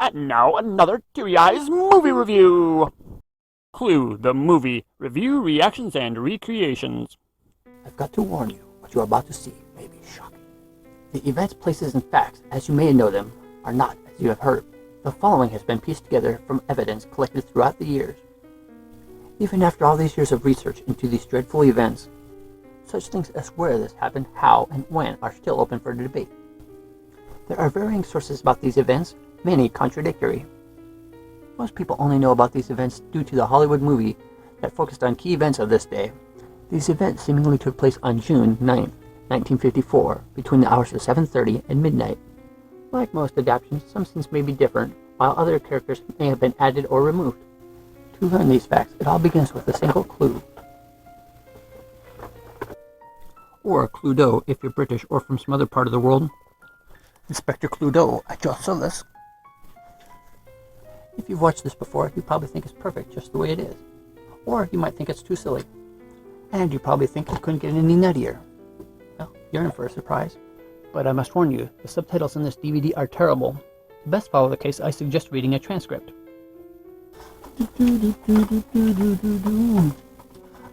And now another Teary Eyes movie review! Clue, the movie. Review, reactions, and recreations. I've got to warn you, what you are about to see may be shocking. The events, places, and facts, as you may know them, are not as you have heard. The following has been pieced together from evidence collected throughout the years. Even after all these years of research into these dreadful events, such things as where this happened, how, and when are still open for debate. There are varying sources about these events, many contradictory. Most people only know about these events due to the Hollywood movie that focused on key events of this day. These events seemingly took place on June 9, 1954, between the hours of 7:30 and midnight. Like most adaptations, some scenes may be different, while other characters may have been added or removed. To learn these facts, it all begins with a single clue. Or Cluedo if you're British or from some other part of the world. Inspector Cluedo at your service. If you've watched this before, you probably think it's perfect just the way it is. Or you might think it's too silly. And you probably think it couldn't get any nuttier. Well, you're in for a surprise. But I must warn you, the subtitles in this DVD are terrible. To best follow the case, I suggest reading a transcript.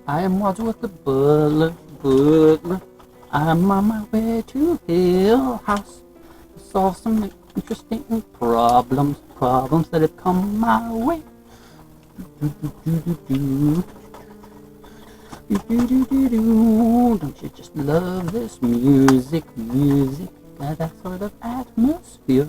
I am Wadsworth the butler. I'm on my way to Hill House to solve some interesting problems that have come my way. Don't you just love this music, got that sort of atmosphere.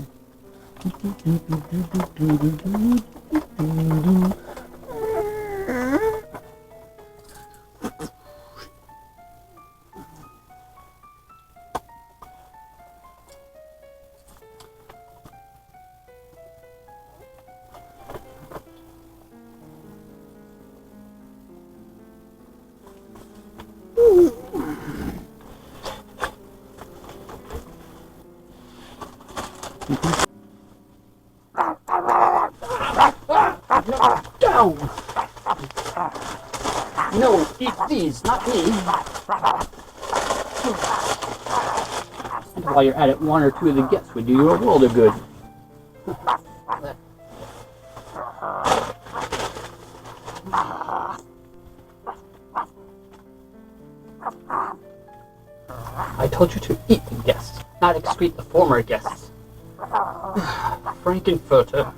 Down! No, eat these, not me. And while you're at it, one or two of the guests would do you a world of good. I told you to eat the guests, not excrete the former guests. Frankenfurter.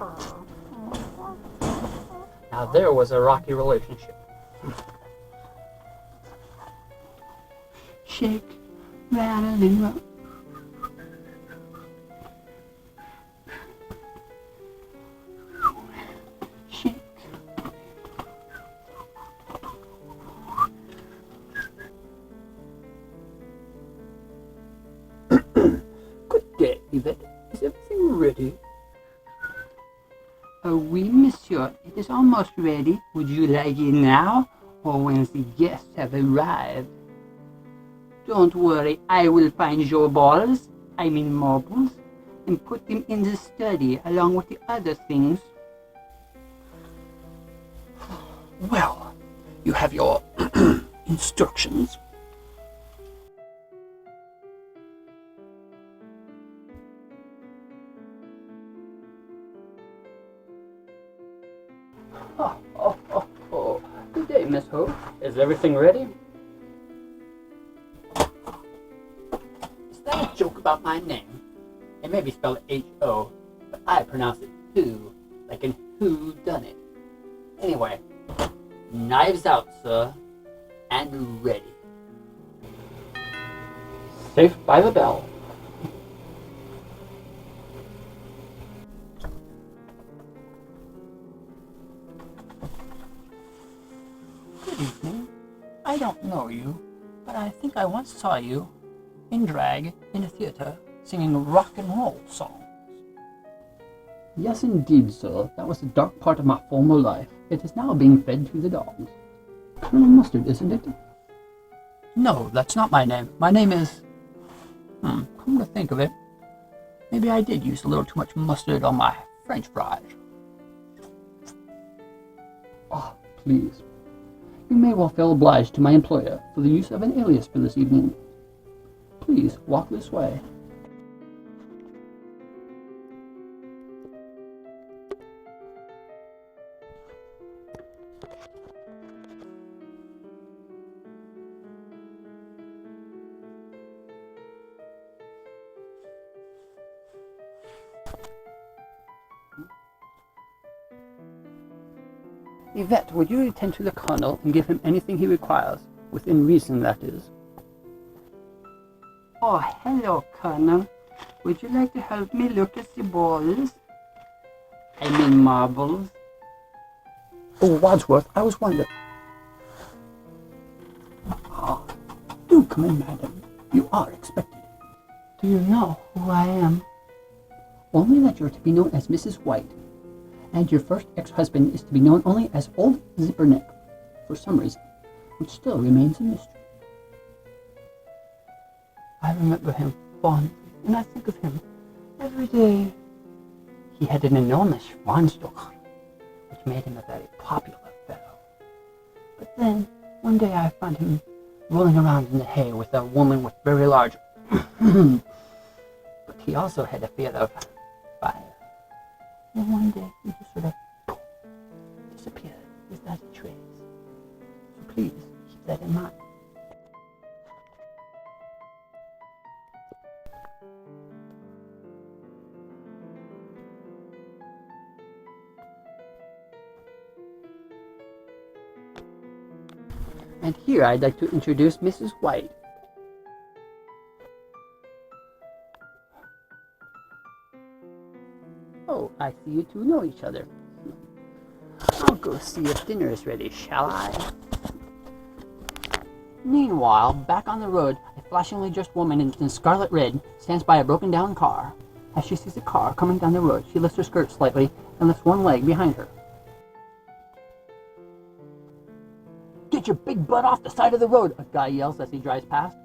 Now there was a rocky relationship. Shake, rattle, and roll. Shake. Good day, Yvette. Is everything ready? Oui, monsieur. It is almost ready. Would you like it now, or when the guests have arrived? Don't worry, I will find your balls, marbles, and put them in the study along with the other things. Well, you have your instructions. Oh. Good day, Miss Ho. Is everything ready? Is that a joke about my name? It may be spelled H-O, but I pronounce it Who, like in Who Done It. Anyway, knives out, sir, and ready. Safe by the bell. Good evening. I don't know you, but I think I once saw you in drag in a theater singing rock and roll songs. Yes, indeed, sir. That was a dark part of my former life. It is now being fed to the dogs. Colonel Mustard, isn't it? No, that's not my name. My name is... come to think of it, maybe I did use a little too much mustard on my French fries. Oh, please. You may well feel obliged to my employer for the use of an alias for this evening. Please walk this way. Yvette, would you attend to the Colonel and give him anything he requires? Within reason, that is. Oh, hello, Colonel. Would you like to help me look at the balls? I mean marbles. Oh, Wadsworth, I was wondering. Oh, do come in, madam. You are expected. Do you know who I am? Only that you're to be known as Mrs. White, and your first ex-husband is to be known only as Old Zipperneck, for some reason, which still remains a mystery. I remember him fondly, and I think of him every day. He had an enormous Schwanstock, which made him a very popular fellow. But then, one day I found him rolling around in the hay with a woman with very large but he also had a fear of fire. And one day he just sort of disappeared without a trace. So please keep that in mind. And here I'd like to introduce Mrs. White. Oh, I see you two know each other. I'll go see if dinner is ready, shall I? Meanwhile, back on the road, a flashingly dressed woman in scarlet red stands by a broken down car. As she sees the car coming down the road, she lifts her skirt slightly and lifts one leg behind her. Get your big butt off the side of the road, a guy yells as he drives past.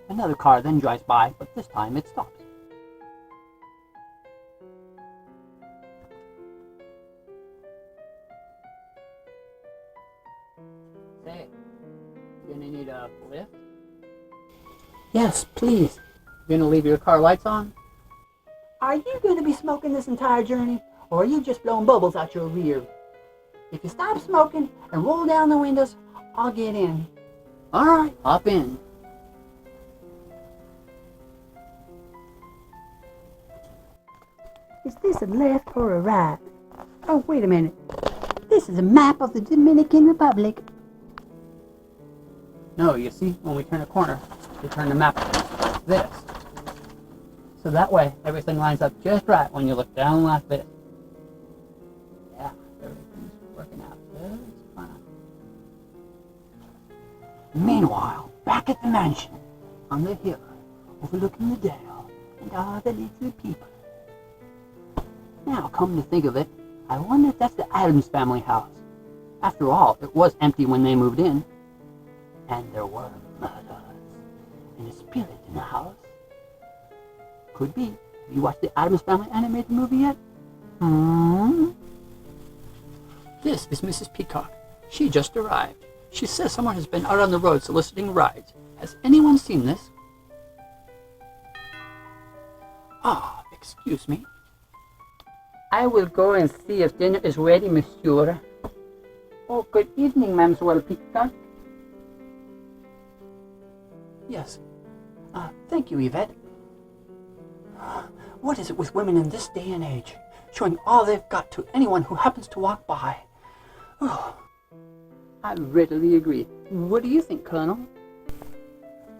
Another car then drives by, but this time it stops. Say, you gonna need a lift? Yes, please. You gonna leave your car lights on? Are you going to be smoking this entire journey, or are you just blowing bubbles out your rear? If you stop smoking and roll down the windows, I'll get in. Alright, hop in. Is this a left or a right? Oh, wait a minute. This is a map of the Dominican Republic. No, you see, when we turn a corner, we turn the map like this. So that way, everything lines up just right when you look down like this. Yeah, everything's working out just fine. Meanwhile, back at the mansion, on the hill, overlooking the dale, and all the little people. Now, come to think of it, I wonder if that's the Addams family house. After all, it was empty when they moved in. And there were murders, and a spirit in the house. Could be. Have you watched the Addams Family animated movie yet? This is Mrs. Peacock. She just arrived. She says someone has been out on the road soliciting rides. Has anyone seen this? Ah, excuse me. I will go and see if dinner is ready, monsieur. Oh, good evening, Mademoiselle Peacock. Yes. Thank you, Yvette. What is it with women in this day and age? Showing all they've got to anyone who happens to walk by. I readily agree. What do you think, Colonel?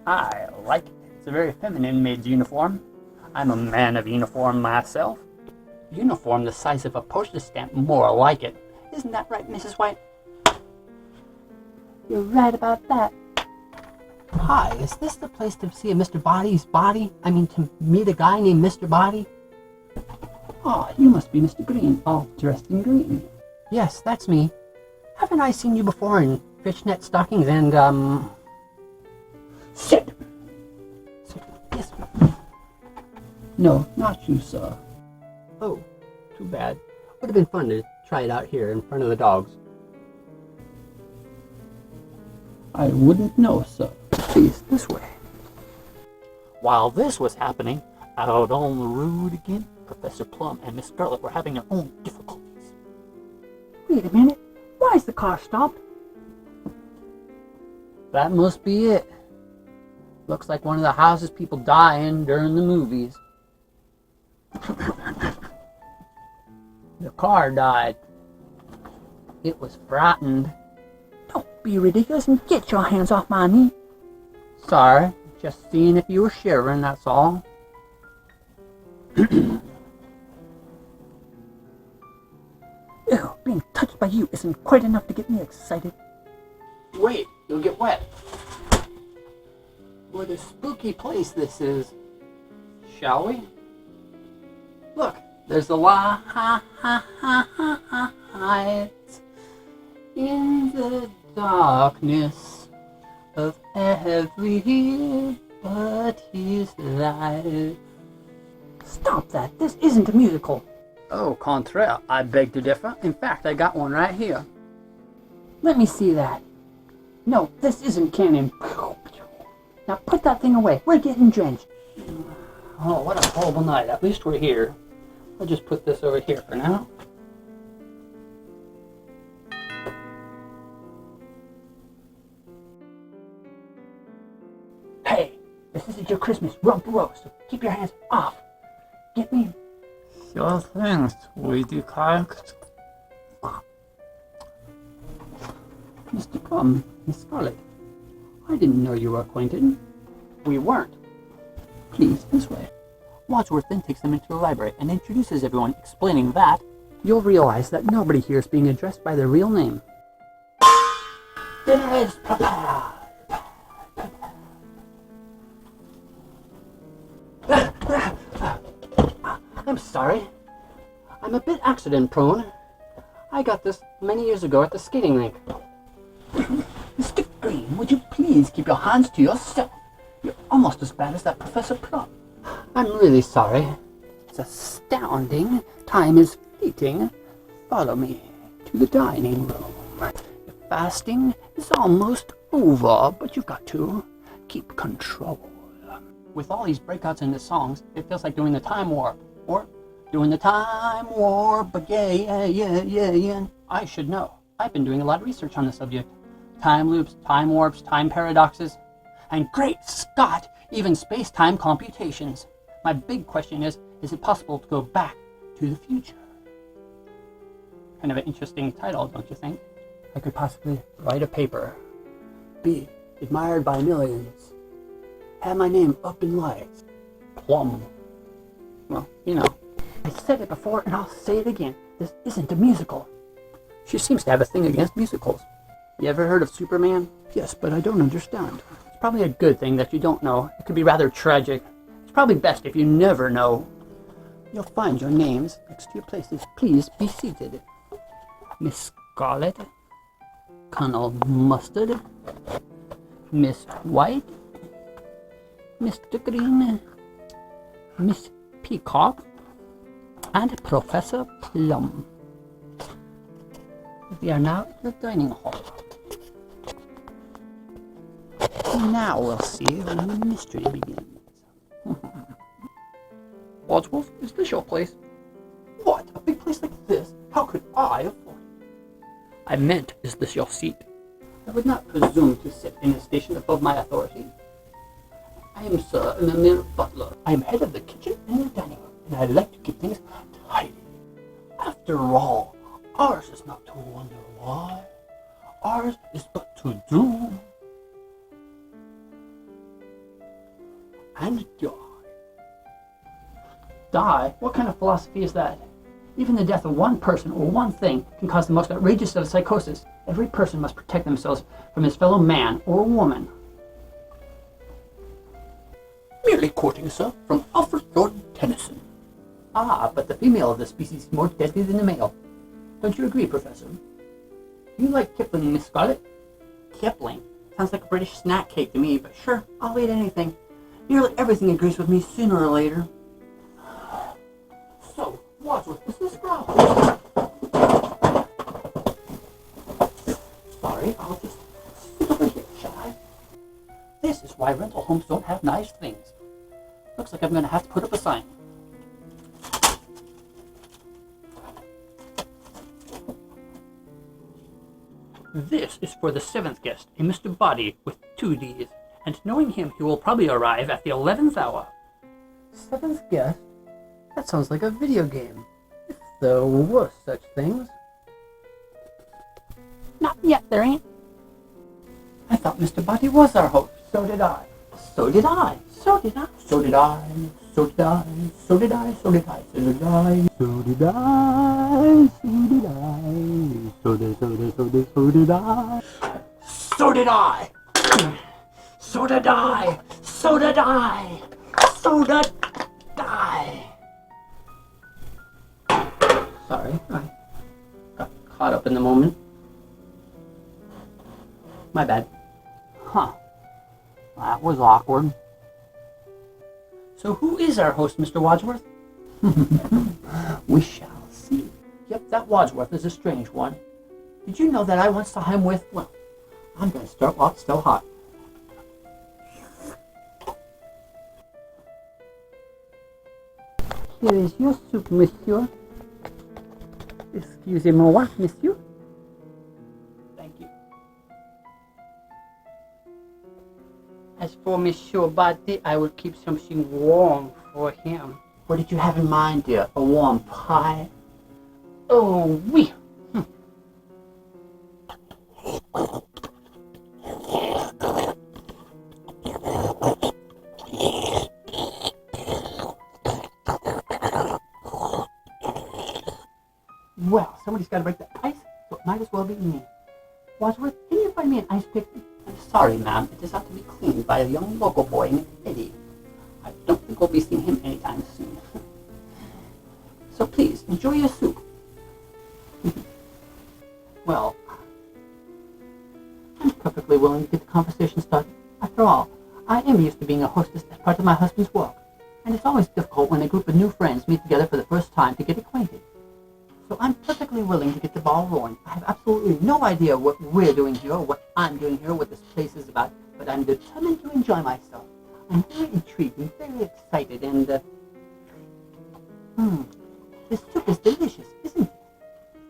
I like it. It's a very feminine maid's uniform. I'm a man of uniform myself. Uniform the size of a postage stamp, more like it. Isn't that right, Mrs. White? You're right about that. Hi, is this the place to see a Mr. Body's body? I mean, to meet a guy named Mr. Body? Oh, you must be Mr. Green, all dressed in green. Yes, that's me. Haven't I seen you before in fishnet stockings and, Sit! Yes, no, not you, sir. Oh, too bad. Would have been fun to try it out here in front of the dogs. I wouldn't know, sir. Please, this way. While this was happening, out on the road again, Professor Plum and Miss Scarlet were having their own difficulties. Wait a minute. Why is the car stopped? That must be it. Looks like one of the houses people die in during the movies. The car died. It was frightened. Don't be ridiculous and get your hands off my knee. Sorry, just seeing if you were shivering, that's all. Ew, being touched by you isn't quite enough to get me excited. Wait, you'll get wet. What a spooky place this is. Shall we? Look, there's the lights in the darkness of everybody body's life. Stop that. This isn't a musical. Au contraire, I beg to differ. In fact, I got one right here. Let me see that. No, this isn't canon. Now put that thing away. We're getting drenched. Oh, what a horrible night. At least we're here. I'll just put this over here for now. Hey, this isn't your Christmas rump roast, so keep your hands off. Get me? Sure thing, sweetie character. Mr. Miss Scarlet, I didn't know you were acquainted. We weren't. Please, this way. Wadsworth then takes them into the library and introduces everyone, explaining that You'll realize that nobody here is being addressed by their real name. Dinner is prepared. I'm sorry. I'm a bit accident prone. I got this many years ago at the skating rink. Mr. Green, would you please keep your hands to yourself? You're almost as bad as that Professor Plum. I'm really sorry. It's astounding. Time is fleeting. Follow me to the dining room. Your fasting is almost over, but you've got to keep control. With all these breakouts into songs, it feels like doing the time warp. Or doing the time warp, but yeah. I should know. I've been doing a lot of research on the subject. Time loops, time warps, time paradoxes, and great Scott, even space-time computations. My big question is it possible to go back to the future? Kind of an interesting title, don't you think? I could possibly write a paper, be admired by millions, have my name up in lights. Plum. Well, you know. I said it before and I'll say it again. This isn't a musical. She seems to have a thing against musicals. You ever heard of Superman? Yes, but I don't understand. It's probably a good thing that you don't know. It could be rather tragic. It's probably best if you never know. You'll find your names next to your places. Please be seated. Miss Scarlet, Colonel Mustard, Miss White, Mr. Green, Miss Peacock, and Professor Plum. We are now in the dining hall. Now we'll see when the mystery begins. Wadsworth, is this your place? What? A big place like this? How could I afford it? I meant, is this your seat? I would not presume to sit in a station above my authority. I am, sir, a mere butler. I am head of the kitchen and the dining room, and I like to keep things tidy. After all, ours is not to wonder why. Ours is but to do and die. Die? What kind of philosophy is that? Even the death of one person or one thing can cause the most outrageous of psychosis. Every person must protect themselves from his fellow man or woman. Merely quoting, sir, from Alfred Lord Tennyson. Ah, but the female of the species is more deadly than the male. Don't you agree, Professor? Do you like Kipling, Miss Scarlet? Kipling? Sounds like a British snack cake to me, but sure, I'll eat anything. Nearly everything agrees with me sooner or later. So, Wadsworth, is this girl? Sorry, I'll just sit over here, shall I? This is why rental homes don't have nice things. Looks like I'm going to have to put up a sign. This is for the 7th guest, a Mr. Body with 2 Ds, and knowing him, he will probably arrive at the 11th hour. 7th guest? That sounds like a video game. If there were such things. Not yet, there ain't. I thought Mr. Body was our host. So did I. So did I. So did I. So did I. So did I. So did I. So did I. So did I. So did I. So did I. So did I. So did I. So did I. So did I. So did I. Sorry, I got caught up in the moment. My bad. Huh. That was awkward. So who is our host, Mr. Wadsworth? We shall see. Yep, that Wadsworth is a strange one. Did you know that I once saw him with, well, I'm going to start while it's still hot. Here is your soup, monsieur. Excusez-moi, monsieur. Thank you. As for Monsieur Body, I will keep something warm for him. What did you have in mind, dear? A warm pie? Oh, oui. Well, somebody's got to break the ice, so it might as well be me. Wadsworth, can you find me an ice pick? I'm sorry, ma'am. It is out to be cleaned by a young local boy named Eddie. I don't think we'll be seeing him anytime soon. So please, enjoy your soup. Well, I'm perfectly willing to get the conversation started. After all, I am used to being a hostess as part of my husband's work, and it's always difficult when a group of new friends meet together for the first time to get acquainted. So I'm perfectly willing to get the ball rolling. I have absolutely no idea what we're doing here, or what I'm doing here, what this place is about, but I'm determined to enjoy myself. I'm very intrigued and very excited, and, this soup is delicious, isn't it?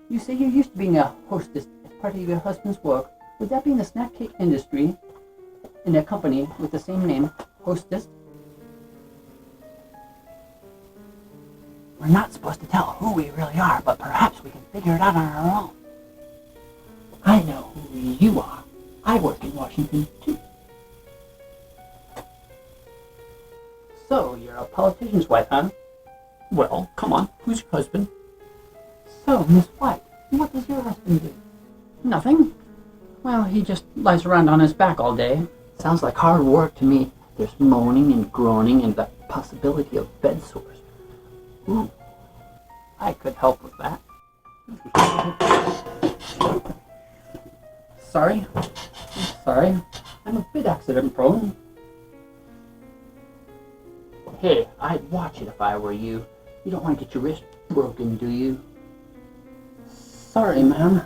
You say you're used to being a hostess as part of your husband's work. Would that be in the snack cake industry, in a company with the same name, Hostess? We're not supposed to tell who we really are, but perhaps we can figure it out on our own. I know who you are. I work in Washington, too. So, you're a politician's wife, huh? Well, come on, who's your husband? So, Miss White, what does your husband do? Nothing. Well, he just lies around on his back all day. Sounds like hard work to me. There's moaning and groaning and the possibility of bed sores. Ooh, I could help with that. Sorry. I'm a bit accident prone. Hey, I'd watch it if I were you. You don't want to get your wrist broken, do you? Sorry, ma'am.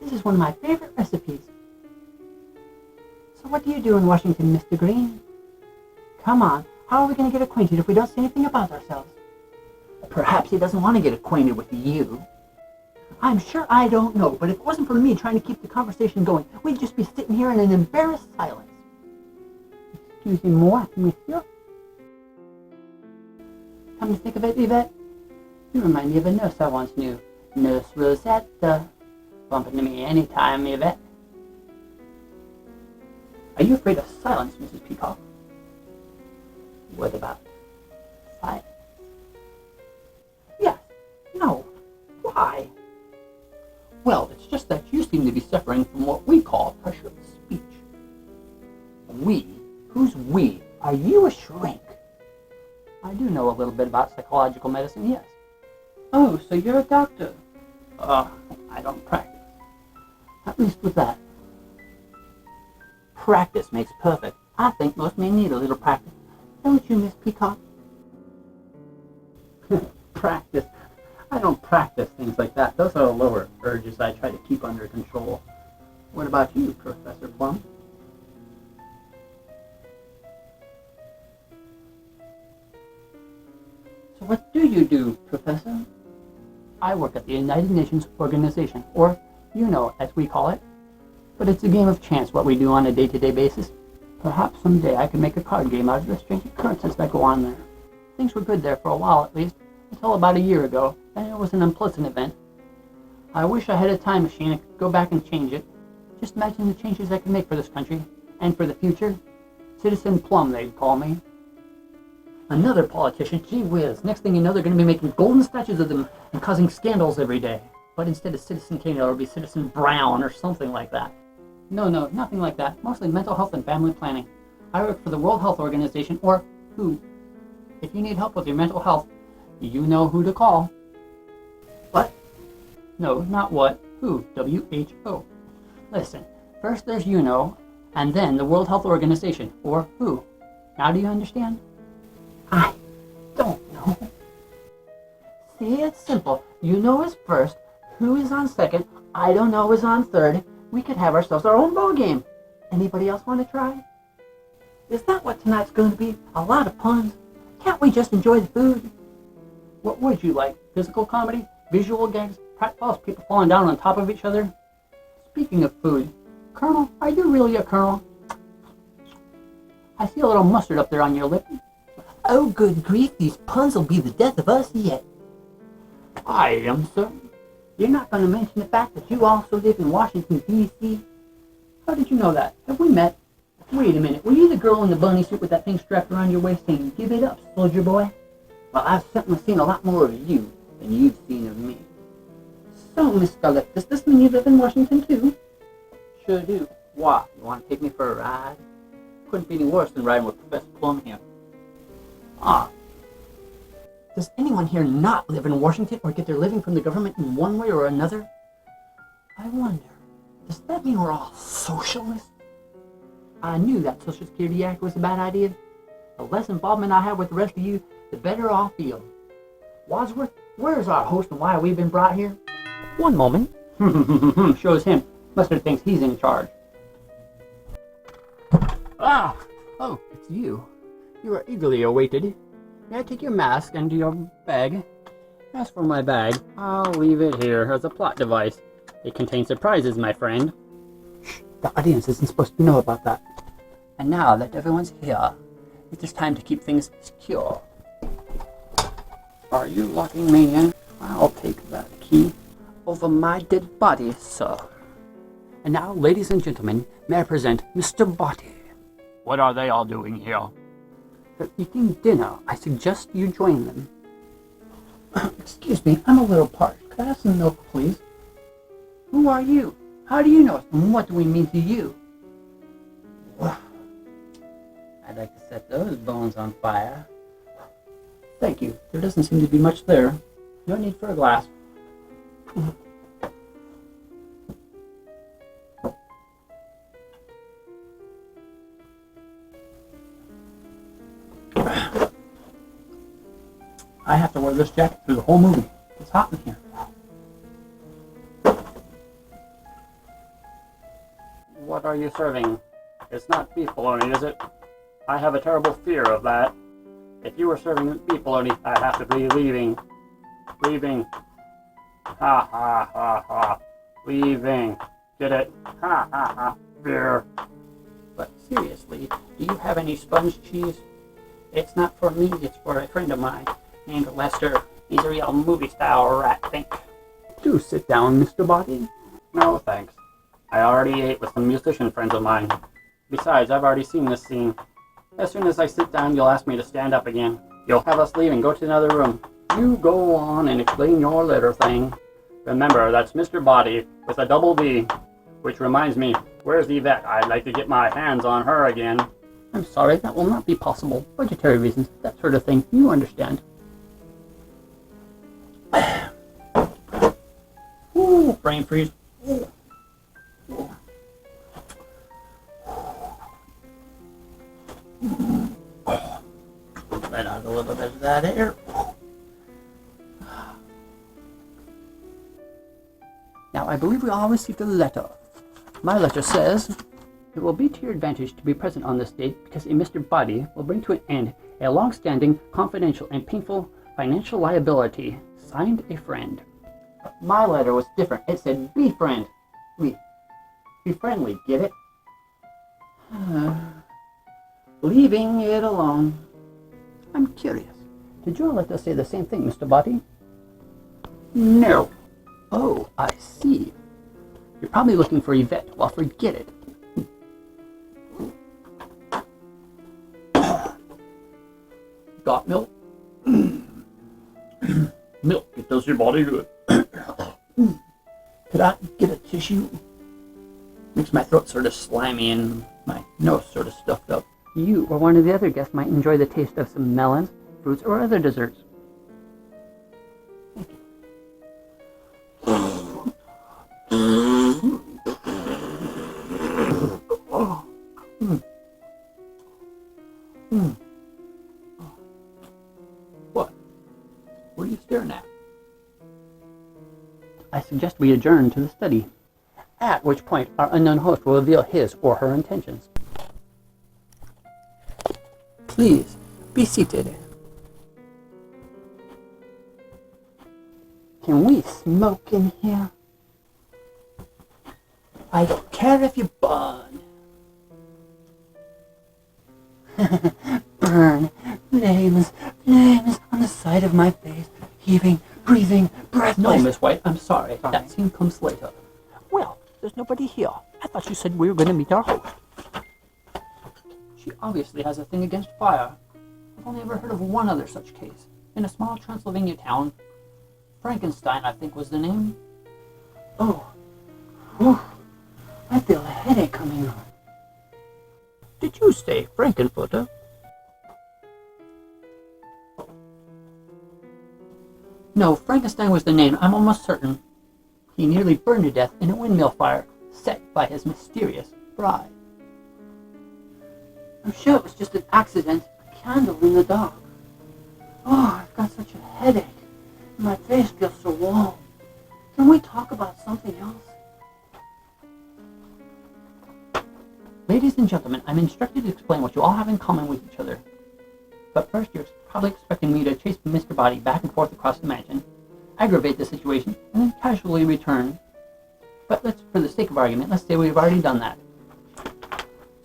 This is one of my favorite recipes. So what do you do in Washington, Mr. Green? Come on, how are we going to get acquainted if we don't say anything about ourselves? Perhaps he doesn't want to get acquainted with you. I'm sure I don't know, but if it wasn't for me trying to keep the conversation going, we'd just be sitting here in an embarrassed silence. Excusez-moi, monsieur. Come to think of it, Yvette, you remind me of a nurse I once knew. Nurse Rosetta. Bump into me anytime, Yvette. Are you afraid of silence, Mrs. Peacock? What about silence? Yes. No. Why? Well, it's just that you seem to be suffering from what we call pressure of speech. We? Who's we? Are you a shrink? I do know a little bit about psychological medicine, yes. Oh, so you're a doctor? I don't practice. At least with that. Practice makes perfect. I think most men need a little practice. Don't you, Miss Peacock? Practice? I don't practice things like that. Those are lower urges I try to keep under control. What about you, Professor Plum? So what do you do, Professor? I work at the United Nations Organization, or UNO as we call it. But it's a game of chance what we do on a day-to-day basis. Perhaps someday I can make a card game out of the strange occurrences that go on there. Things were good there for a while at least, until about a year ago, then it was an unpleasant event. I wish I had a time machine and could go back and change it. Just imagine the changes I could make for this country, and for the future. Citizen Plum, they'd call me. Another politician, gee whiz, next thing you know they're going to be making golden statues of them and causing scandals every day. But instead of Citizen Kane, it'll be Citizen Brown or something like that. No, nothing like that. Mostly mental health and family planning. I work for the World Health Organization, or WHO. If you need help with your mental health, you know who to call. What? No, not what. WHO. WHO. Listen, first there's UNO, and then the World Health Organization, or WHO. Now do you understand? I don't know. See, it's simple. UNO is first, WHO is on second, I don't know is on third. We could have ourselves our own ball game. Anybody else want to try? Is that what tonight's going to be? A lot of puns. Can't we just enjoy the food? What would you like? Physical comedy? Visual gags? Pratfalls, people falling down on top of each other? Speaking of food, Colonel, are you really a colonel? I see a little mustard up there on your lip. Oh, good grief, these puns will be the death of us yet. I am, sir. You're not going to mention the fact that you also live in Washington, D.C.? How did you know that? Have we met? Wait a minute, were you the girl in the bunny suit with that thing strapped around your waist saying, "Give it up, soldier boy"? Well, I've certainly seen a lot more of you than you've seen of me. So, Miss Scarlett, does this mean you live in Washington, too? Sure do. Why? You want to take me for a ride? Couldn't be any worse than riding with Professor Plum here. Ah. Does anyone here not live in Washington or get their living from the government in one way or another? I wonder, does that mean we're all socialists? I knew that Social Security Act was a bad idea. The less involvement I have with the rest of you, the better I'll feel. Wadsworth, where's our host and why have we been brought here? One moment. Shows him. Mustard thinks he's in charge. Ah! Oh, it's you. You are eagerly awaited. May I take your mask and your bag? As for my bag, I'll leave it here as a plot device. It contains surprises, my friend. Shh, the audience isn't supposed to know about that. And now that everyone's here, it is time to keep things secure. Are you locking me in? I'll take that key. Over my dead body, sir. And now, ladies and gentlemen, may I present Mr. Body. What are they all doing here? They're eating dinner. I suggest you join them. Excuse me, I'm a little parched. Could I have some milk, please? Who are you? How do you know us? And what do we mean to you? I'd like to set those bones on fire. Thank you. There doesn't seem to be much there. No need for a glass. I have to wear this jacket through the whole movie. It's hot in here. What are you serving? It's not beef bologna, is it? I have a terrible fear of that. If you were serving beef bologna, I'd have to be leaving. Leaving. Ha ha ha ha. Leaving. Get it? Ha ha ha. Fear. But seriously, do you have any sponge cheese? It's not for me, it's for a friend of mine named Lester. He's a real movie-style rat, think. Do sit down, Mr. Body. No, thanks. I already ate with some musician friends of mine. Besides, I've already seen this scene. As soon as I sit down, you'll ask me to stand up again. You'll have us leave and go to another room. You go on and explain your letter thing. Remember, that's Mr. Body with a double D. Which reminds me, where's Yvette? I'd like to get my hands on her again. I'm sorry, that will not be possible. Budgetary reasons, that sort of thing. You understand. Ooh, brain freeze. Ooh. Ooh. Let out a little bit of that air. Now, I believe we all received a letter. My letter says, "It will be to your advantage to be present on this date because a Mr. Body will bring to an end a long-standing, confidential, and painful Financial liability. Signed a friend. But my letter was different. It said, be friend. Be friendly, get it? Leaving it alone. I'm curious. Did your letter say the same thing, Mr. Body? No. Oh, I see. You're probably looking for Yvette. Well, forget it. Got milk? Milk, it does your body good. Could I get a tissue? Makes my throat sort of slimy and my nose sort of stuffed up. You or one of the other guests might enjoy the taste of some melons, fruits, or other desserts. Thank you. What? What are you staring at? I suggest we adjourn to the study, at which point our unknown host will reveal his or her intentions. Please, be seated. Can we smoke in here? I don't care if you burn. Burn, flames, flames on the side of my face, heaving, breathing, breathless. No, Miss White, I'm sorry. That scene comes later. Well, there's nobody here. I thought you said we were going to meet our host. She obviously has a thing against fire. I've only ever heard of one other such case. In a small Transylvania town. Frankenstein, I think, was the name. Oh. Whew. I feel a headache coming on. Did you say Frankenfurter? No, Frankenstein was the name, I'm almost certain. He nearly burned to death in a windmill fire set by his mysterious bride. I'm sure it was just an accident, a candle in the dark. Oh, I've got such a headache. My face feels so warm. Can we talk about something else? Ladies and gentlemen, I'm instructed to explain what you all have in common with each other. But first, you're probably expecting me to chase Mr. Body back and forth across the mansion, aggravate the situation, and then casually return. But for the sake of argument, let's say we've already done that.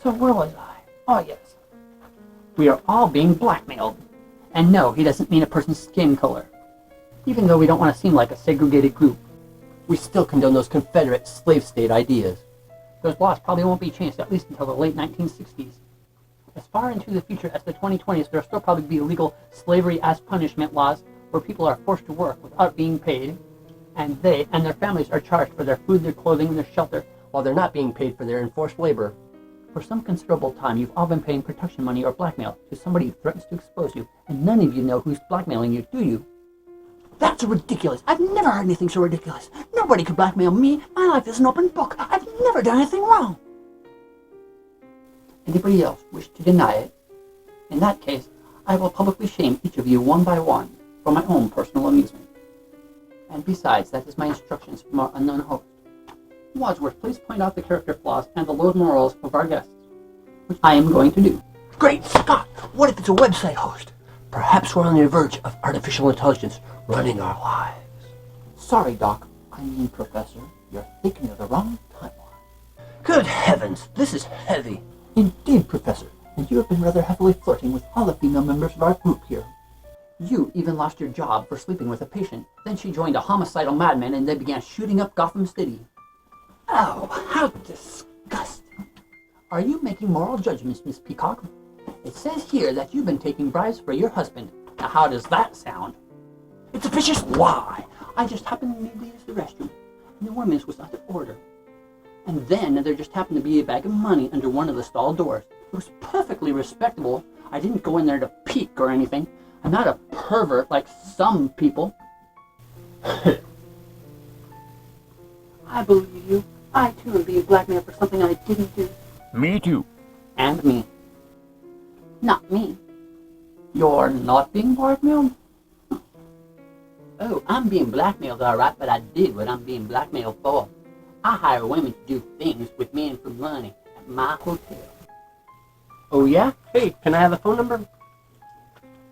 So where was I? Oh yes. We are all being blackmailed. And no, he doesn't mean a person's skin color. Even though we don't want to seem like a segregated group, we still condone those Confederate slave state ideas. Those laws probably won't be changed at least until the late 1960s. As far into the future as the 2020s, there'll still probably be illegal slavery as punishment laws where people are forced to work without being paid, and they and their families are charged for their food, their clothing, and their shelter while they're not being paid for their enforced labor. For some considerable time, you've all been paying protection money or blackmail to somebody who threatens to expose you, and none of you know who's blackmailing you, do you? That's ridiculous. I've never heard anything so ridiculous. Nobody could blackmail me. My life is an open book. I've never done anything wrong. Anybody else wish to deny it? In that case, I will publicly shame each of you one by one for my own personal amusement. And besides, that is my instructions from our unknown host. Wadsworth, please point out the character flaws and the low morals of our guests, which I am going to do. Great Scott! What if it's a website host? Perhaps we're on the verge of artificial intelligence running our lives. Sorry, Doc. I mean, Professor. You're thinking of the wrong timeline. Good heavens, this is heavy. Indeed, Professor. And you have been rather heavily flirting with all the female members of our group here. You even lost your job for sleeping with a patient. Then she joined a homicidal madman and they began shooting up Gotham City. Oh, how disgusting. Are you making moral judgments, Miss Peacock? It says here that you've been taking bribes for your husband. Now how does that sound? It's a vicious lie. I just happened to need to use the restroom, and the woman's was not to order. And then there just happened to be a bag of money under one of the stall doors. It was perfectly respectable. I didn't go in there to peek or anything. I'm not a pervert like some people. I believe you. I too am being blackmailed for something I didn't do. Me too. And me. Not me. You're not being blackmailed? Oh, I'm being blackmailed, alright, but I did what I'm being blackmailed for. I hire women to do things with men for money at my hotel. Oh yeah? Hey, can I have a phone number?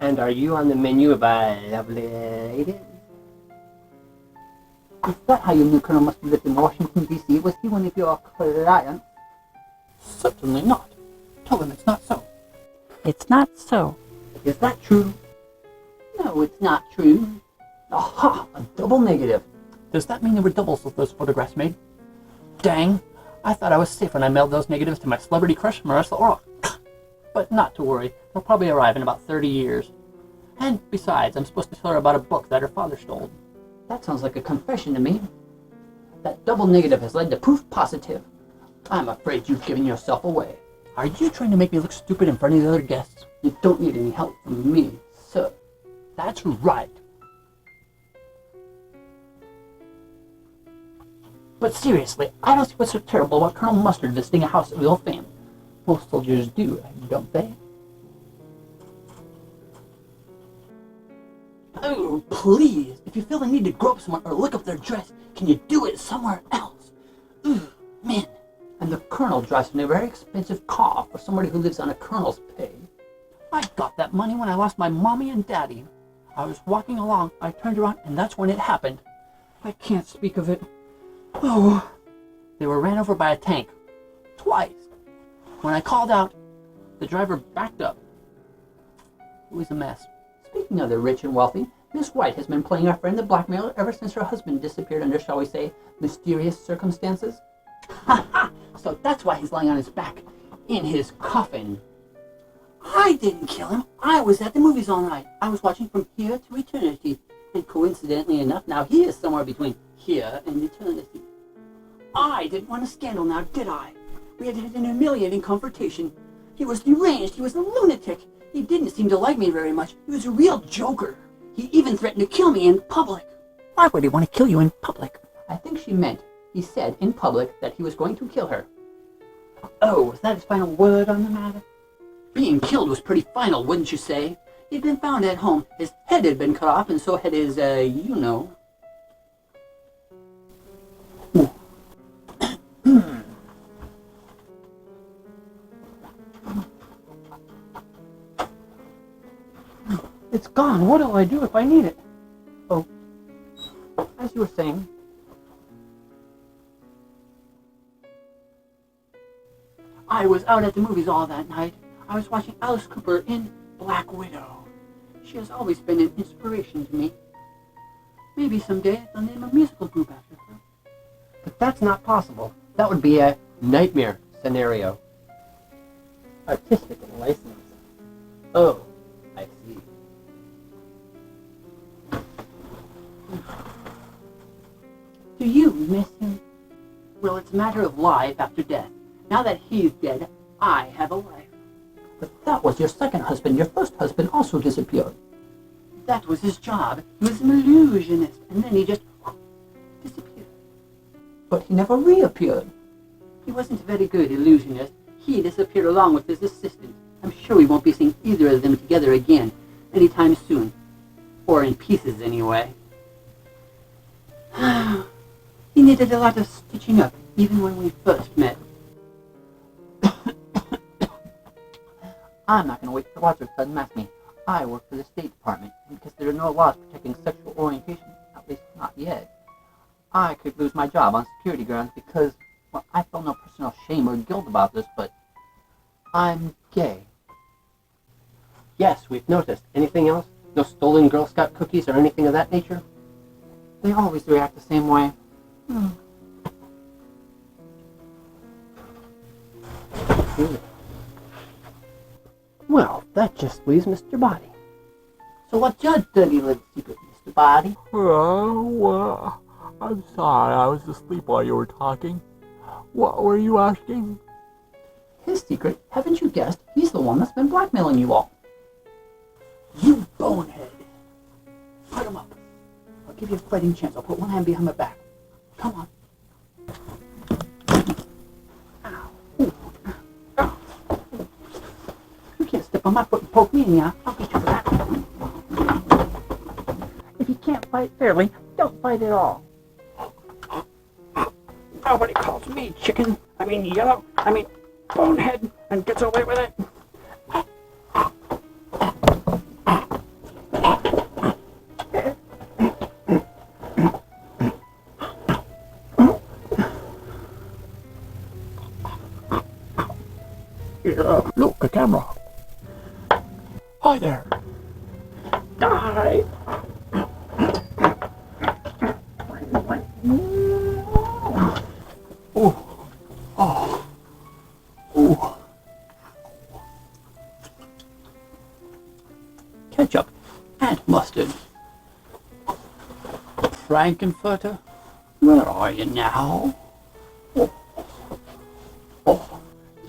And are you on the menu by lovely ladies? Is that how you knew Colonel Mustard lived in Washington, D.C.? Was he one of your clients? Certainly not. Tell him it's not so. It's not so. Is that true? No, it's not true. Aha! A double negative. Does that mean there were doubles of those photographs made? Dang, I thought I was safe when I mailed those negatives to my celebrity crush, Marissa Orr. But not to worry, they'll probably arrive in about 30 years. And besides, I'm supposed to tell her about a book that her father stole. That sounds like a confession to me. That double negative has led to proof positive. I'm afraid you've given yourself away. Are you trying to make me look stupid in front of the other guests? You don't need any help from me, sir. That's right. But seriously, I don't see what's so terrible about Colonel Mustard visiting a house of ill fame. Most soldiers do, don't they? Oh, please! If you feel the need to grope someone or look up their dress, can you do it somewhere else? Ugh, man. And the Colonel drives in a very expensive car for somebody who lives on a Colonel's pay. I got that money when I lost my mommy and daddy. I was walking along, I turned around, and that's when it happened. I can't speak of it. Oh, they were ran over by a tank. Twice. When I called out, the driver backed up. It was a mess. Speaking of the rich and wealthy, Miss White has been playing our friend the Blackmailer ever since her husband disappeared under, shall we say, mysterious circumstances. Ha ha! So that's why he's lying on his back, in his coffin. I didn't kill him. I was at the movies all night. I was watching From Here to Eternity. And coincidentally enough, now he is somewhere between here and eternity. I didn't want a scandal now, did I? We had an humiliating confrontation. He was deranged. He was a lunatic. He didn't seem to like me very much. He was a real joker. He even threatened to kill me in public. Why would he want to kill you in public? I think she meant he said in public that he was going to kill her. Oh, was that his final word on the matter? Being killed was pretty final, wouldn't you say? He'd been found at home. His head had been cut off, and so had his, you know. It's gone. What'll I do if I need it? Oh, as you were saying. I was out at the movies all that night. I was watching Alice Cooper in Black Widow. She has always been an inspiration to me. Maybe someday I'll name a musical group after her. But that's not possible. That would be a nightmare scenario. Artistic license. Oh, I see. Do you miss him? Well, it's a matter of life after death. Now that he's dead, I have a life. But that was your second husband. Your first husband also disappeared. That was his job. He was an illusionist, and then he just disappeared. But he never reappeared. He wasn't a very good illusionist. He disappeared along with his assistant. I'm sure we won't be seeing either of them together again anytime soon. Or in pieces, anyway. He needed a lot of stitching up, even when we first met. I'm not going to wait for watch or sudden mask me. I work for the State Department, and because there are no laws protecting sexual orientation, at least not yet, I could lose my job on security grounds because, well, I feel no personal shame or guilt about this, but I'm gay. Yes, we've noticed. Anything else? No stolen Girl Scout cookies or anything of that nature? They always react the same way. Well, that just leaves Mr. Body. So what's your dirty little secret, Mr. Body? Well, I'm sorry, I was asleep while you were talking. What were you asking? His secret, haven't you guessed? He's the one that's been blackmailing you all. You bonehead. Put him up. I'll give you a fighting chance. I'll put one hand behind my back. Come on. Ow. Ooh. Ow. You can't step on my foot and poke me in the eye. I'll get you for that. If you can't fight fairly, don't fight at all. Nobody calls me chicken. I mean yellow. I mean bonehead and gets away with it. Look, a camera. Hi there. Die! Ketchup and mustard. Frankenfurter, where are you now?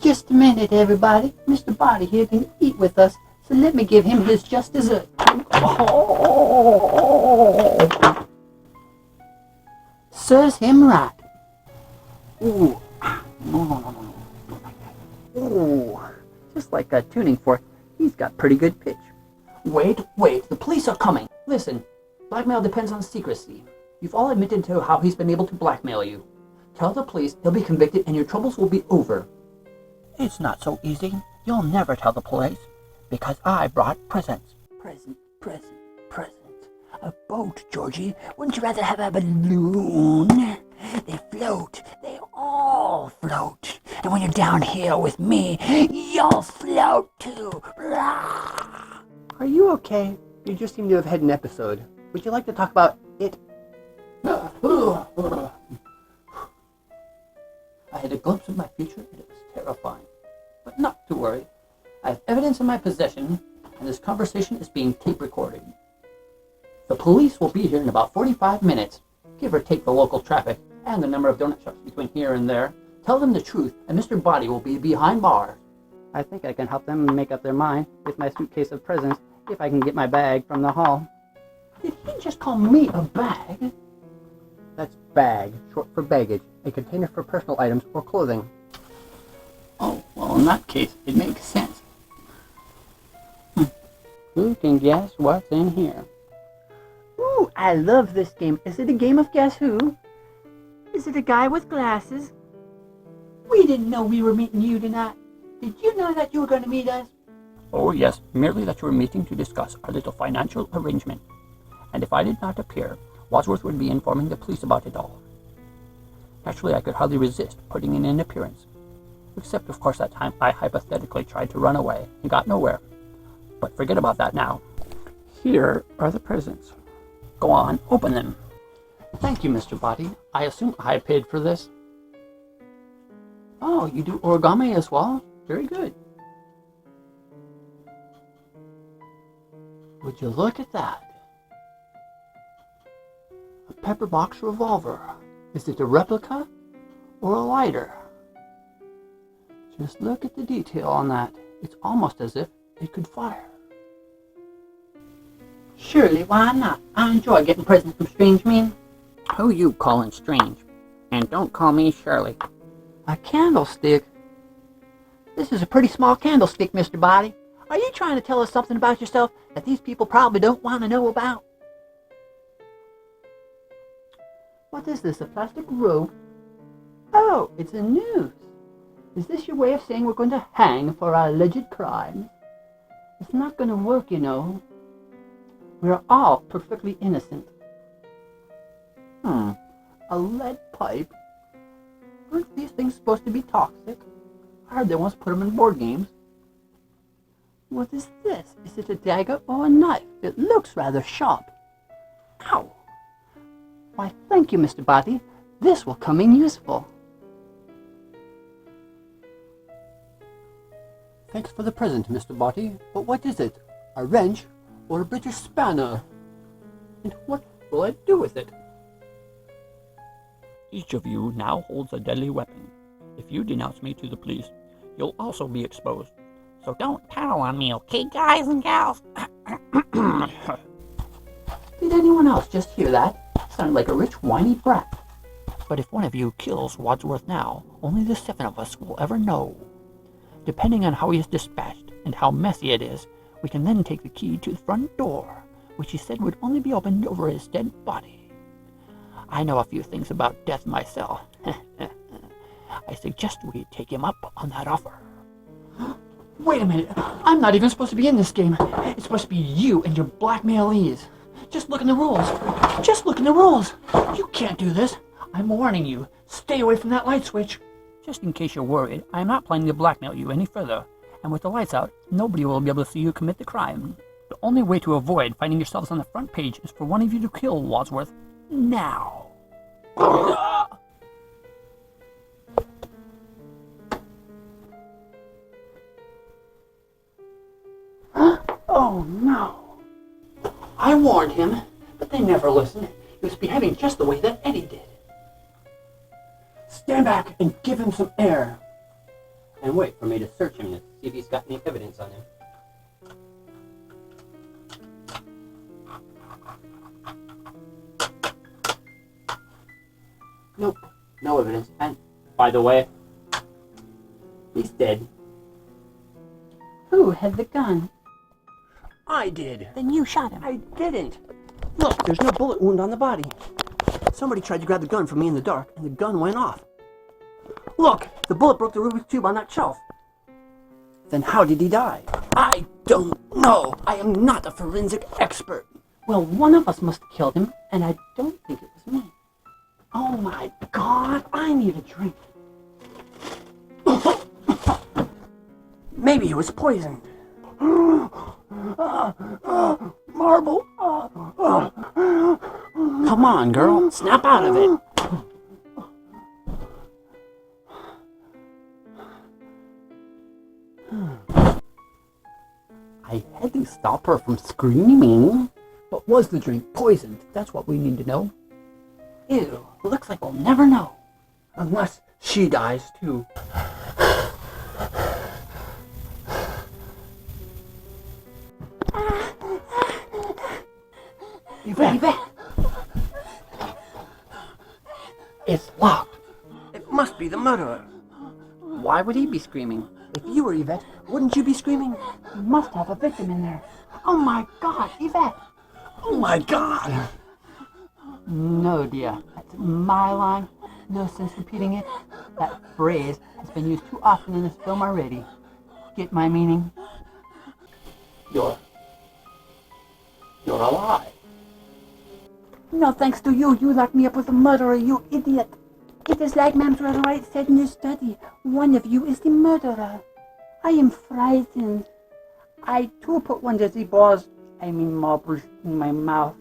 Just a minute, everybody. Mr. Body here can eat with us, so let me give him his just dessert. Serves him right. Ooh. No. Don't like that. Ooh. Just like a tuning fork, he's got pretty good pitch. Wait, the police are coming. Listen, blackmail depends on secrecy. You've all admitted to how he's been able to blackmail you. Tell the police, he'll be convicted, and your troubles will be over. It's not so easy. You'll never tell the police, because I brought presents. Present. A boat, Georgie. Wouldn't you rather have a balloon? They float. They all float. And when you're down here with me, you'll float too. Are you okay? You just seem to have had an episode. Would you like to talk about it? I had a glimpse of my future, and it was terrifying. But not to worry. I have evidence in my possession, and this conversation is being tape recorded. The police will be here in about 45 minutes, give or take the local traffic and the number of donut shops between here and there. Tell them the truth, and Mr. Body will be behind bars. I think I can help them make up their mind with my suitcase of presents if I can get my bag from the hall. Did he just call me a bag? That's bag, short for baggage, a container for personal items or clothing. Oh, well, in that case, it makes sense. Who can guess what's in here? Ooh, I love this game. Is it a game of Guess Who? Is it a guy with glasses? We didn't know we were meeting you tonight. Did you know that you were going to meet us? Oh, yes, merely that you were meeting to discuss our little financial arrangement. And if I did not appear, Wadsworth would be informing the police about it all. Naturally, I could hardly resist putting in an appearance. Except, of course, that time I hypothetically tried to run away and got nowhere. But forget about that now. Here are the presents. Go on, open them. Thank you, Mr. Body. I assume I paid for this. Oh, you do origami as well? Very good. Would you look at that? A pepper box revolver. Is it a replica or a lighter? Just look at the detail on that. It's almost as if it could fire. Surely, why not? I enjoy getting presents from strange men. Who you calling strange? And don't call me Shirley. A candlestick? This is a pretty small candlestick, Mr. Body. Are you trying to tell us something about yourself that these people probably don't want to know about? What is this, a plastic rope? Oh, it's a noose. Is this your way of saying we're going to hang for our alleged crimes? It's not going to work, you know. We're all perfectly innocent. A lead pipe? Aren't these things supposed to be toxic? I heard they once put them in board games. What is this? Is it a dagger or a knife? It looks rather sharp. Ow! Why, thank you, Mr. Body. This will come in useful. Thanks for the present, Mr. Body, but what is it? A wrench or a British spanner? And what will I do with it? Each of you now holds a deadly weapon. If you denounce me to the police, you'll also be exposed. So don't tattle on me, okay, guys and gals? Did anyone else just hear that? Sounded like a rich, whiny brat. But if one of you kills Wadsworth now, only the 7 of us will ever know. Depending on how he is dispatched and how messy it is, we can then take the key to the front door, which he said would only be opened over his dead body. I know a few things about death myself. I suggest we take him up on that offer. Wait a minute. I'm not even supposed to be in this game. It's supposed to be you and your blackmailers. Just look in the rules. Just look in the rules. You can't do this. I'm warning you. Stay away from that light switch. Just in case you're worried, I am not planning to blackmail you any further. And with the lights out, nobody will be able to see you commit the crime. The only way to avoid finding yourselves on the front page is for one of you to kill Wadsworth now. Oh no! I warned him, but they never listened. He was behaving just the way that Eddie did. Stand back and give him some air. And wait for me to search him to see if he's got any evidence on him. Nope, no evidence. And, by the way, he's dead. Who had the gun? I did. Then you shot him. I didn't. Look, there's no bullet wound on the body. Somebody tried to grab the gun from me in the dark, and the gun went off. Look, the bullet broke the Rubik's Cube on that shelf. Then how did he die? I don't know. I am not a forensic expert. Well, one of us must have killed him, and I don't think it was me. Oh my God, I need a drink. Maybe he was poisoned. Marble. Come on, girl. Snap out of it. I had to stop her from screaming. But was the drink poisoned? That's what we need to know. Ew, looks like we'll never know. Unless she dies too. Yvette. It's locked. It must be the murderer. Why would he be screaming? If you were Yvette, wouldn't you be screaming? We must have a victim in there. Oh my God, Yvette! Oh my God! No, dear. That's my line. No sense repeating it. That phrase has been used too often in this film already. Get my meaning? You're alive. No thanks to you. You locked me up with a murderer, you idiot. It is like Mamselle Wright said in your study. One of you is the murderer. I am frightened. I too put one of the marbles in my mouth.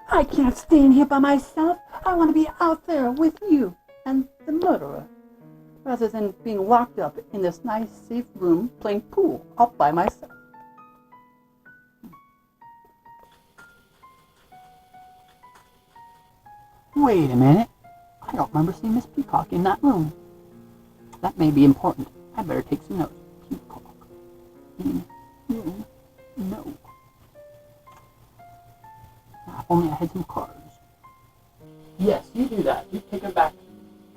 I can't stand here by myself. I want to be out there with you and the murderer, rather than being locked up in this nice, safe room playing pool all by myself. Wait a minute. I don't remember seeing Miss Peacock in that room. That may be important. I better take some notes. Peacock. In room. No. Now, if only I had some cards. Yes, you do that. You take her back.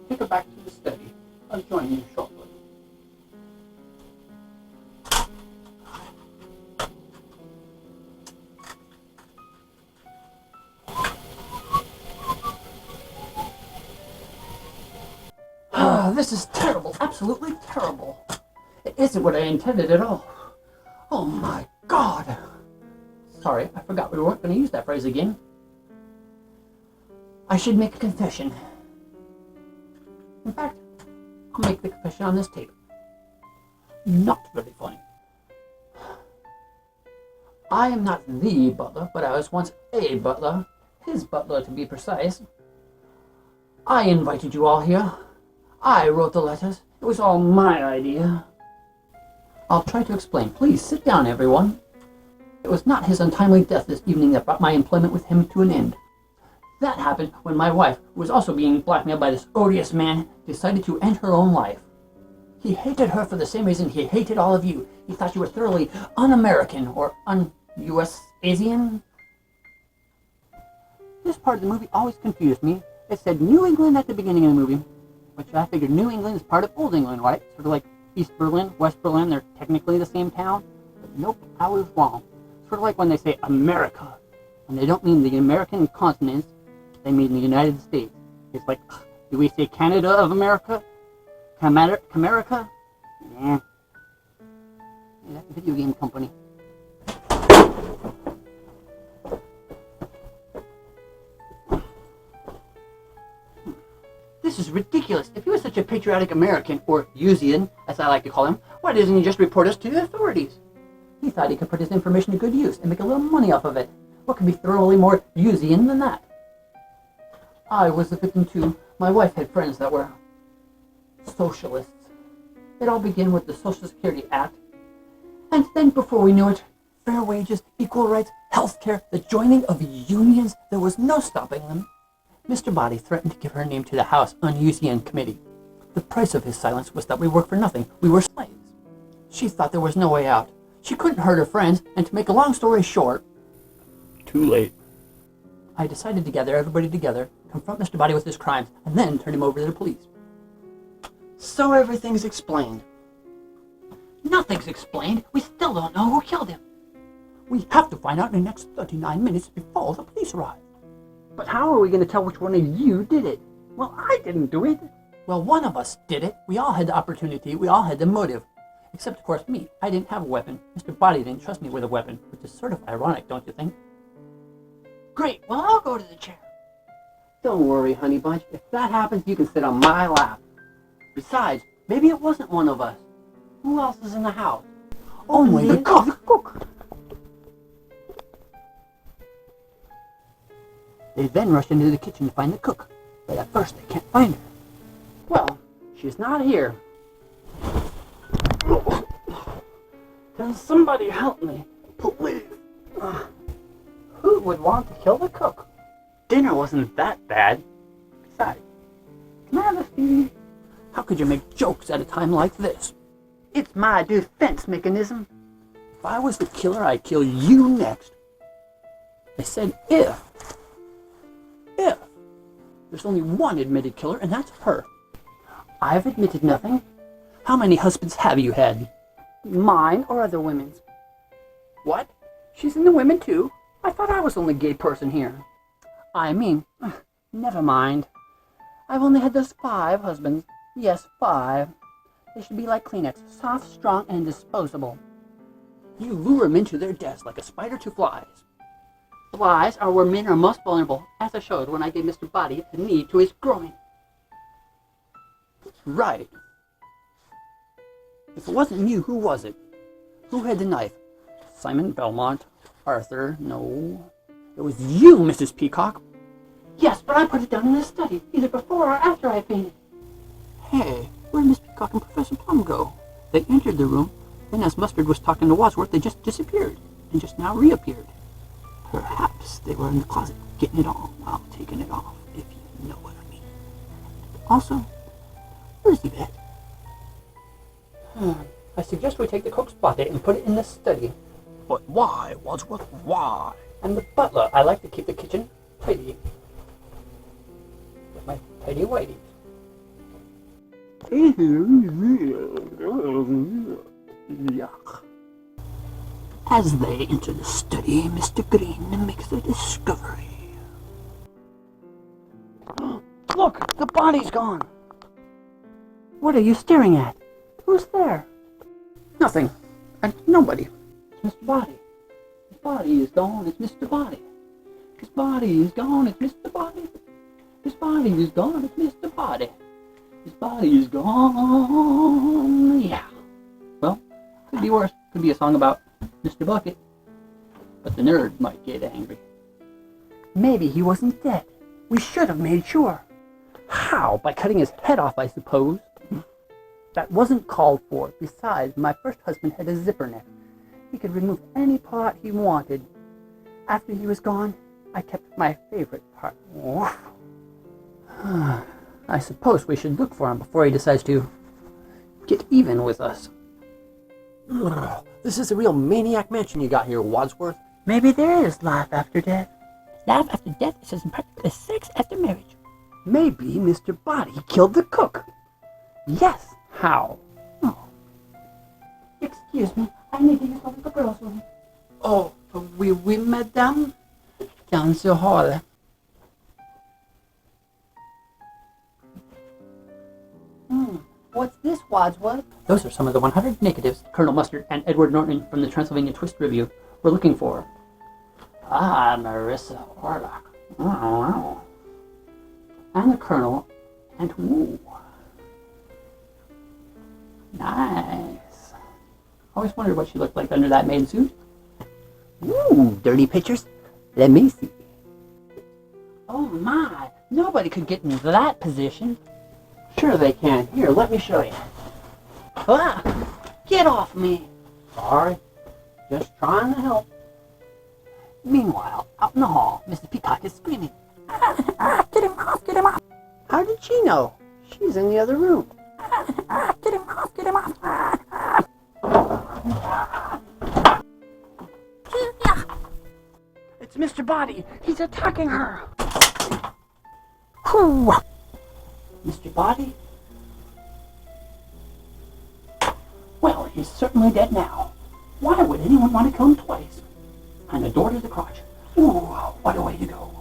Take her back to the study. I'll join you shortly. This is terrible. Absolutely terrible. It isn't what I intended at all. Oh my God. Sorry, I forgot we weren't going to use that phrase again. I should make a confession. In fact, I'll make the confession on this tape. Not very funny. I am not the butler, but I was once a butler. His butler, to be precise. I invited you all here. I wrote the letters. It was all my idea. I'll try to explain. Please sit down, everyone. It was not his untimely death this evening that brought my employment with him to an end. That happened when my wife, who was also being blackmailed by this odious man, decided to end her own life. He hated her for the same reason he hated all of you. He thought you were thoroughly un-American or un-US Asian. This part of the movie always confused me. It said New England at the beginning of the movie, which I figured New England is part of Old England, right? Sort of like East Berlin, West Berlin, they're technically the same town. But nope, I was wrong. Sort of like when they say America, and they don't mean the American continent, they mean the United States. It's like, do we say Canada of America? Camerica? Nah. Hey, that's a video game company. This is ridiculous. If he was such a patriotic American, or Usian, as as I like to call him, why doesn't he just report us to the authorities? He thought he could put his information to good use and make a little money off of it. What could be thoroughly more Usean than that? I was a victim too. My wife had friends that were socialists. It all began with the Social Security Act. And then before we knew it, fair wages, equal rights, health care, the joining of unions, there was no stopping them. Mr. Body threatened to give her name to the House Un-Usean Committee. The price of his silence was that we worked for nothing. We were slaves. She thought there was no way out. She couldn't hurt her friends, and to make a long story short... Too late. I decided to gather everybody together, confront Mr. Body with his crimes, and then turn him over to the police. So everything's explained. Nothing's explained. We still don't know who killed him. We have to find out in the next 39 minutes before the police arrive. But how are we going to tell which one of you did it? Well, I didn't do it. Well, one of us did it. We all had the opportunity. We all had the motive. Except, of course, me. I didn't have a weapon. Mr. Body didn't trust me with a weapon, which is sort of ironic, don't you think? Great. Well, I'll go to the chair. Don't worry, honey bunch. If that happens, you can sit on my lap. Besides, maybe it wasn't one of us. Who else is in the house? Only the cook. They then rush into the kitchen to find the cook, but at first they can't find her. Well, she's not here. Can somebody help me? Please. Who would want to kill the cook? Dinner wasn't that bad. Besides, modesty. How could you make jokes at a time like this? It's my defense mechanism. If I was the killer, I'd kill you next. I said if. If. There's only one admitted killer, and that's her. I've admitted nothing. How many husbands have you had? Mine or other women's? What? She's into women too? I thought I was the only gay person here. I mean, never mind. I've only had those 5 husbands. Yes, 5. They should be like Kleenex, soft, strong, and disposable. You lure them into their deaths like a spider to flies. Flies are where men are most vulnerable, as I showed when I gave Mr. Body the knee to his groin. Right. If it wasn't you, who was it? Who had the knife? Simon Belmont? Arthur? No. It was you, Mrs. Peacock. Yes, but I put it down in the study, either before or after I fainted. Hey, where did Miss Peacock and Professor Plum go? They entered the room, then as Mustard was talking to Wadsworth, they just disappeared, and just now reappeared. Perhaps they were in the closet, getting it on while taking it off, if you know what I mean. Also, where's Yvette? I suggest we take the cook's body and put it in the study. But why, Wadsworth? Why? I'm the butler. I like to keep the kitchen tidy. With my tidy whities. Yuck. As they enter the study, Mr. Green makes a discovery. Look, the body's gone. What are you staring at? Who's there? Nothing. And nobody. It's Mr. Body. His body is gone. It's Mr. Body. His body is gone. It's Mr. Body. His body is gone. It's Mr. Body. His body is gone. Yeah. Well, could be worse. Could be a song about Mr. Bucket. But the nerd might get angry. Maybe he wasn't dead. We should have made sure. How? By cutting his head off, I suppose. That wasn't called for. Besides, my first husband had a zipper neck. He could remove any part he wanted. After he was gone, I kept my favorite part. I suppose we should look for him before he decides to get even with us. This is a real maniac mansion you got here, Wadsworth. Maybe there is life after death. Life after death is as impractical as sex after marriage. Maybe Mr. Body killed the cook. Yes. How? Oh. Excuse me, I need to use one of the girls' room. Oh, oui, madame. Dans ce hall. What's this, Wadsworth? Those are some of the 100 negatives Colonel Mustard and Edward Norton from the Transylvania Twist Review were looking for. Ah, Marissa Orlock. Oh. And the Colonel, and ooh. Nice. Always wondered what she looked like under that maid suit. Ooh, dirty pictures? Let me see. Oh my, nobody could get into that position. Sure they can. Here, let me show you. Ah, get off me. Sorry. Just trying to help. Meanwhile, out in the hall, Mrs. Peacock is screaming. Get him off, get him off. How did she know? She's in the other room. Get him off, get him off. It's Mr. Body. He's attacking her. Whew. Mr. Body? Well, he's certainly dead now. Why would anyone want to kill him twice? And the door to the crotch. Ooh, what a way to go.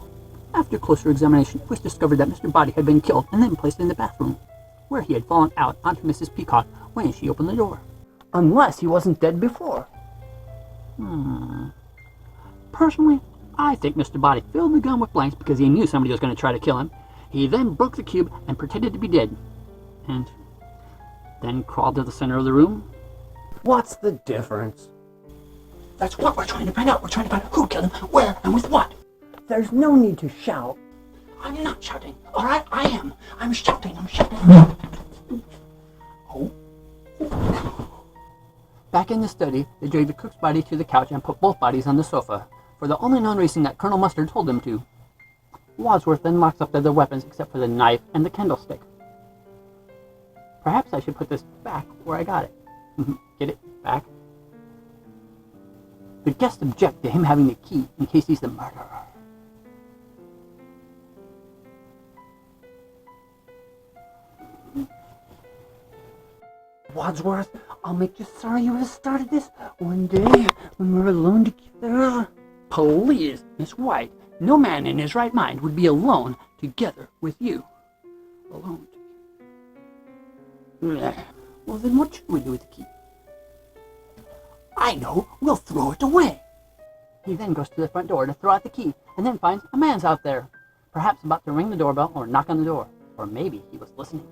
After closer examination, it was discovered that Mr. Body had been killed and then placed in the bathroom, where he had fallen out onto Mrs. Peacock when she opened the door. Unless he wasn't dead before. Personally, I think Mr. Body filled the gun with blanks because he knew somebody was going to try to kill him. He then broke the cube and pretended to be dead, and then crawled to the center of the room. What's the difference? That's what we're trying to find out. We're trying to find out who killed him, where, and with what. There's no need to shout. I'm not shouting. All right, I am. I'm shouting. Oh. Back in the study, they dragged the cook's body to the couch and put both bodies on the sofa, for the only known reason that Colonel Mustard told them to. Wadsworth then locks up their weapons except for the knife and the candlestick. Perhaps I should put this back where I got it. Get it? Back? The guests object to him having the key in case he's the murderer. Wadsworth, I'll make you sorry you have started this one day when we're alone together. Please, Miss White, no man in his right mind would be alone together with you. Alone together. Well, then what should we do with the key? I know, we'll throw it away. He then goes to the front door to throw out the key, and then finds a man's out there, perhaps about to ring the doorbell or knock on the door, or maybe he was listening.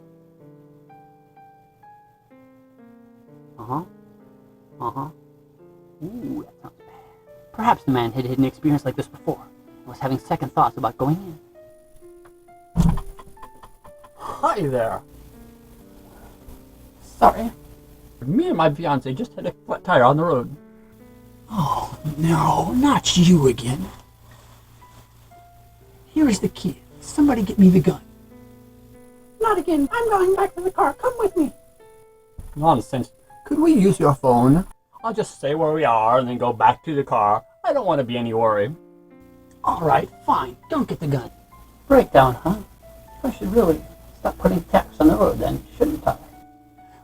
Ooh, that sounds bad. Perhaps the man had had an experience like this before, and was having second thoughts about going in. Hi there. Sorry. Me and my fiance just had a flat tire on the road. Oh, no, not you again. Here is the key. Somebody get me the gun. Not again. I'm going back to the car. Come with me. Nonsense. Could we use your phone? I'll just say where we are and then go back to the car. I don't want to be any worry. All right, fine. Don't get the gun. Breakdown, huh? I should really stop putting taps on the road then, shouldn't I?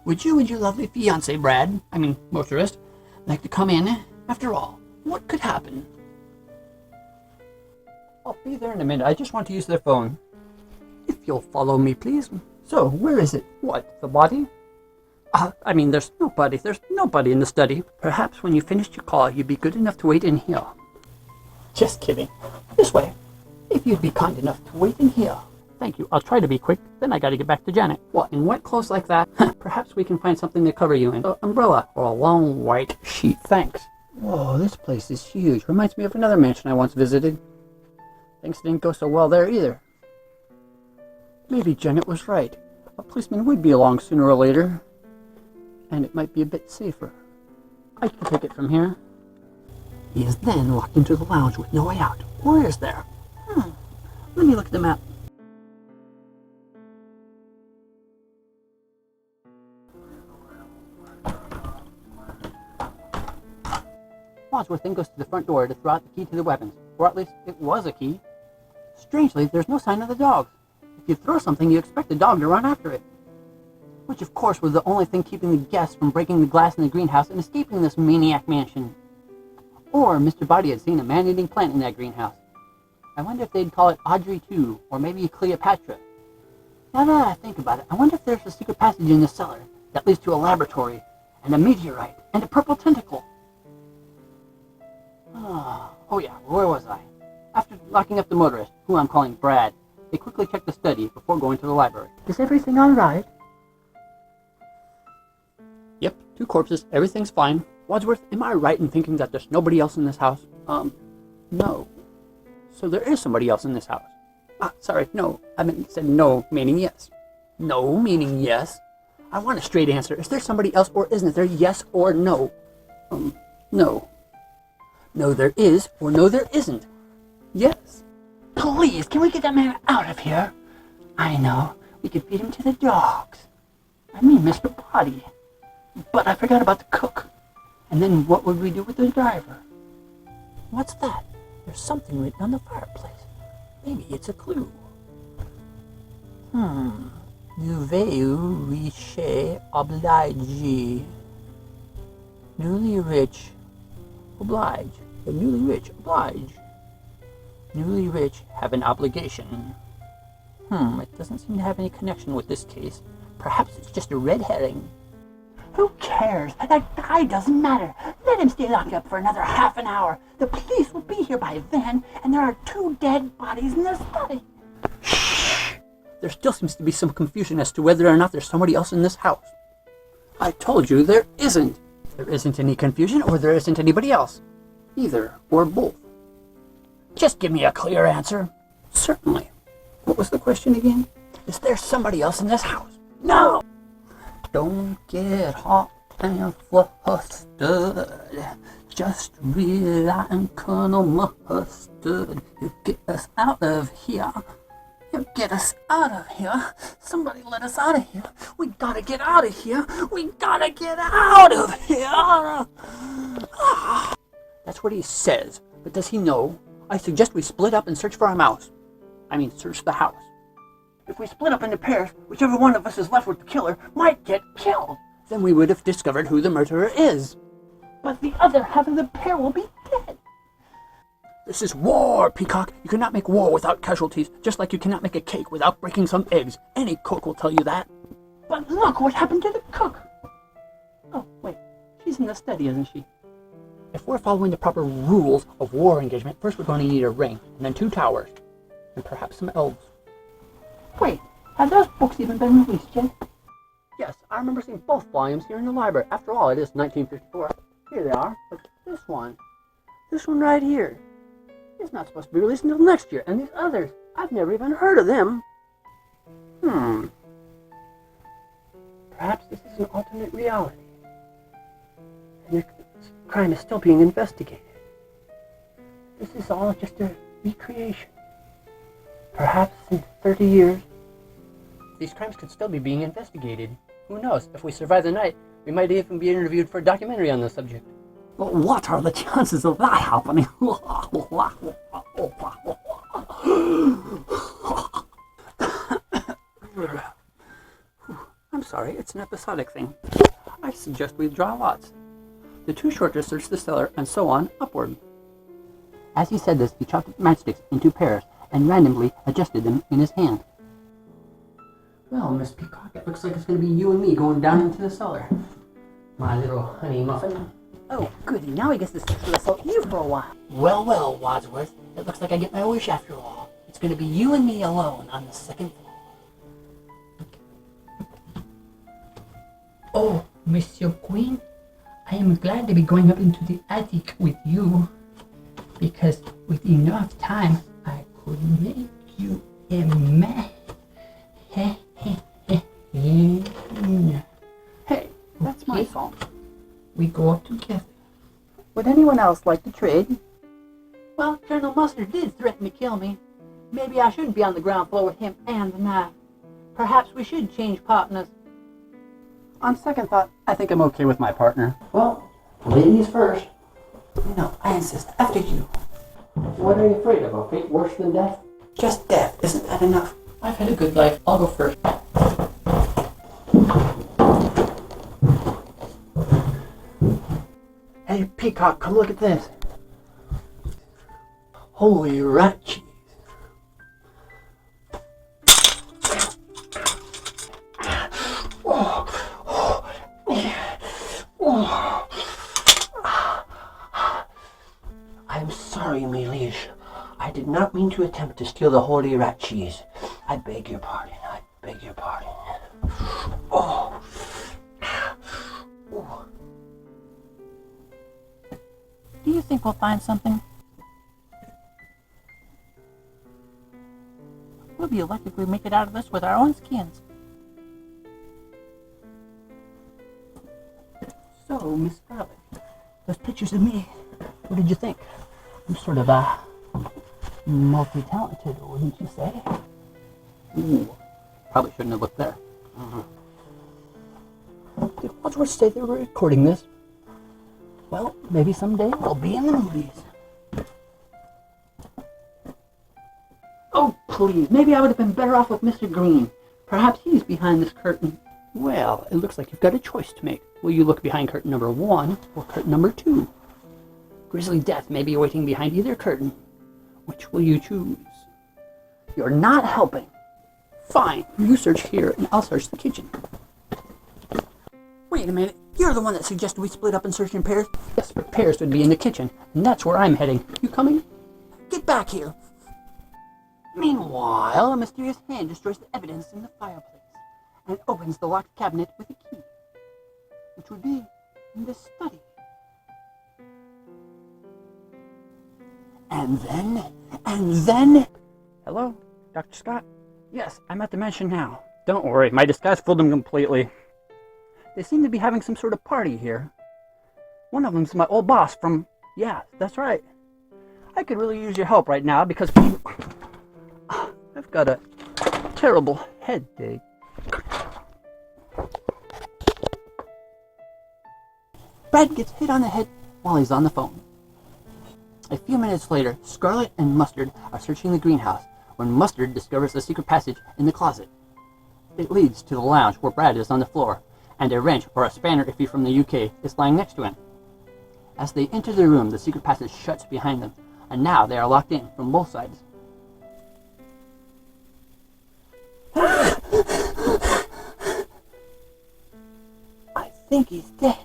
Would you and your lovely fiancé, Brad, motorist, like to come in? After all, what could happen? I'll be there in a minute. I just want to use their phone. If you'll follow me, please. So, where is it? What, the body? There's nobody. There's nobody in the study. Perhaps when you finished your call, you'd be good enough to wait in here. Just kidding. This way. If you'd be kind enough to wait in here. Thank you. I'll try to be quick. Then I gotta get back to Janet. What, in wet clothes like that? Perhaps we can find something to cover you in. An umbrella or a long white sheet. Thanks. Whoa, this place is huge. Reminds me of another mansion I once visited. Things didn't go so well there either. Maybe Janet was right. A policeman would be along sooner or later. And it might be a bit safer. I can take it from here. He is then locked into the lounge with no way out. Or is there? Let me look at the map. Wadsworth then goes to the front door to throw out the key to the weapons. Or at least it was a key. Strangely, there's no sign of the dogs. If you throw something, you expect the dog to run after it. Which, of course, was the only thing keeping the guests from breaking the glass in the greenhouse and escaping this maniac mansion. Or Mr. Body had seen a man-eating plant in that greenhouse. I wonder if they'd call it Audrey 2, or maybe Cleopatra. Now that I think about it, I wonder if there's a secret passage in the cellar that leads to a laboratory, and a meteorite, and a purple tentacle. Oh yeah, where was I? After locking up the motorist, who I'm calling Brad, they quickly checked the study before going to the library. Is everything all right? 2 corpses, everything's fine. Wadsworth, am I right in thinking that there's nobody else in this house? No. So there is somebody else in this house. Sorry, no. I said no, meaning yes. No, meaning yes. I want a straight answer. Is there somebody else or isn't there? Yes or no? No. No, there is, or no, there isn't. Yes. Please, can we get that man out of here? I know. We could feed him to the dogs. I mean, Mr. Body. But I forgot about the cook. And then what would we do with the driver? What's that? There's something written on the fireplace. Maybe it's a clue. Nouvelle riche oblige. Newly rich oblige. The newly rich oblige. Newly rich have an obligation. It doesn't seem to have any connection with this case. Perhaps it's just a red herring. Who cares? That guy doesn't matter. Let him stay locked up for another half an hour. The police will be here by then, and there are 2 dead bodies in the study. Shh! There still seems to be some confusion as to whether or not there's somebody else in this house. I told you there isn't. There isn't any confusion, or there isn't anybody else. Either, or both. Just give me a clear answer. Certainly. What was the question again? Is there somebody else in this house? No! Don't get hot and flustered. Just rely on Colonel Mustard. He'll get us out of here. He'll get us out of here. Somebody let us out of here. We gotta get out of here. We gotta get out of here. That's what he says. But does he know? I suggest we split up and search for a mouse. Search the house. If we split up into pairs, whichever one of us is left with the killer might get killed. Then we would have discovered who the murderer is. But the other half of the pair will be dead. This is war, Peacock. You cannot make war without casualties, just like you cannot make a cake without breaking some eggs. Any cook will tell you that. But look what happened to the cook. Oh, wait. She's in the study, isn't she? If we're following the proper rules of war engagement, first we're going to need a ring, and then 2 towers, and perhaps some elves. Wait, have those books even been released yet? Yes, I remember seeing both volumes here in the library. After all, it is 1954. Here they are. But this one right here, is not supposed to be released until next year. And these others, I've never even heard of them. Perhaps this is an alternate reality. And the crime is still being investigated. This is all just a recreation. Perhaps in 30 years, these crimes could still be being investigated. Who knows? If we survive the night, we might even be interviewed for a documentary on the subject. But what are the chances of that happening? I'm sorry, it's an episodic thing. I suggest we draw lots. The 2 shortest search the cellar, and so on, upward. As he said this, he chopped up matchsticks into pairs and randomly adjusted them in his hand. Well, Miss Peacock, it looks like it's going to be you and me going down into the cellar. My little honey muffin. Oh, goody, now I guess this is going to assault you for a while. Well, well, Wadsworth, it looks like I get my wish after all. It's going to be you and me alone on the 2nd floor. Oh, Monsieur Queen, I am glad to be going up into the attic with you, because with enough time, I could make you a man. Hey, that's my song. We go up together. Would anyone else like to trade? Well, Colonel Mustard did threaten to kill me. Maybe I shouldn't be on the ground floor with him and the knife. Perhaps we should change partners. On second thought, I think I'm okay with my partner. Well, ladies first. No, I insist. After you. What are you afraid of, a fate worse than death? Just death. Isn't that enough? I've had a good life. I'll go first. Hey, Peacock, come look at this. Holy rat cheese. I'm sorry, Melige. I did not mean to attempt to steal the holy rat cheese. I beg your pardon. I beg your pardon. Oh. Do you think we'll find something? We'll be lucky if we make it out of this with our own skins. So, Miss Scarlet, those pictures of me, what did you think? I'm sort of, multi-talented, wouldn't you say? Ooh, probably shouldn't have looked there. Did Wadsworth say they were recording this? Well, maybe someday I'll be in the movies. Oh, please, maybe I would have been better off with Mr. Green. Perhaps he's behind this curtain. Well, it looks like you've got a choice to make. Will you look behind curtain number 1 or curtain number 2? Grisly death may be waiting behind either curtain. Which will you choose? You're not helping. Fine, you search here and I'll search the kitchen. Wait a minute, you're the one that suggested we split up and search in pairs? Yes, but pairs would be in the kitchen, and that's where I'm heading. You coming? Get back here. Meanwhile, a mysterious hand destroys the evidence in the fireplace and opens the locked cabinet with a key, which would be in the study. And then... Hello, Dr. Scott? Yes, I'm at the mansion now. Don't worry, my disguise fooled them completely. They seem to be having some sort of party here. One of them's my old boss from... Yeah, that's right. I could really use your help right now because... I've got a terrible headache. Brad gets hit on the head while he's on the phone. A few minutes later, Scarlet and Mustard are searching the greenhouse when Mustard discovers a secret passage in the closet. It leads to the lounge where Brad is on the floor, and a wrench, or a spanner if you're from the UK, is lying next to him. As they enter the room, the secret passage shuts behind them, and now they are locked in from both sides. I think he's dead.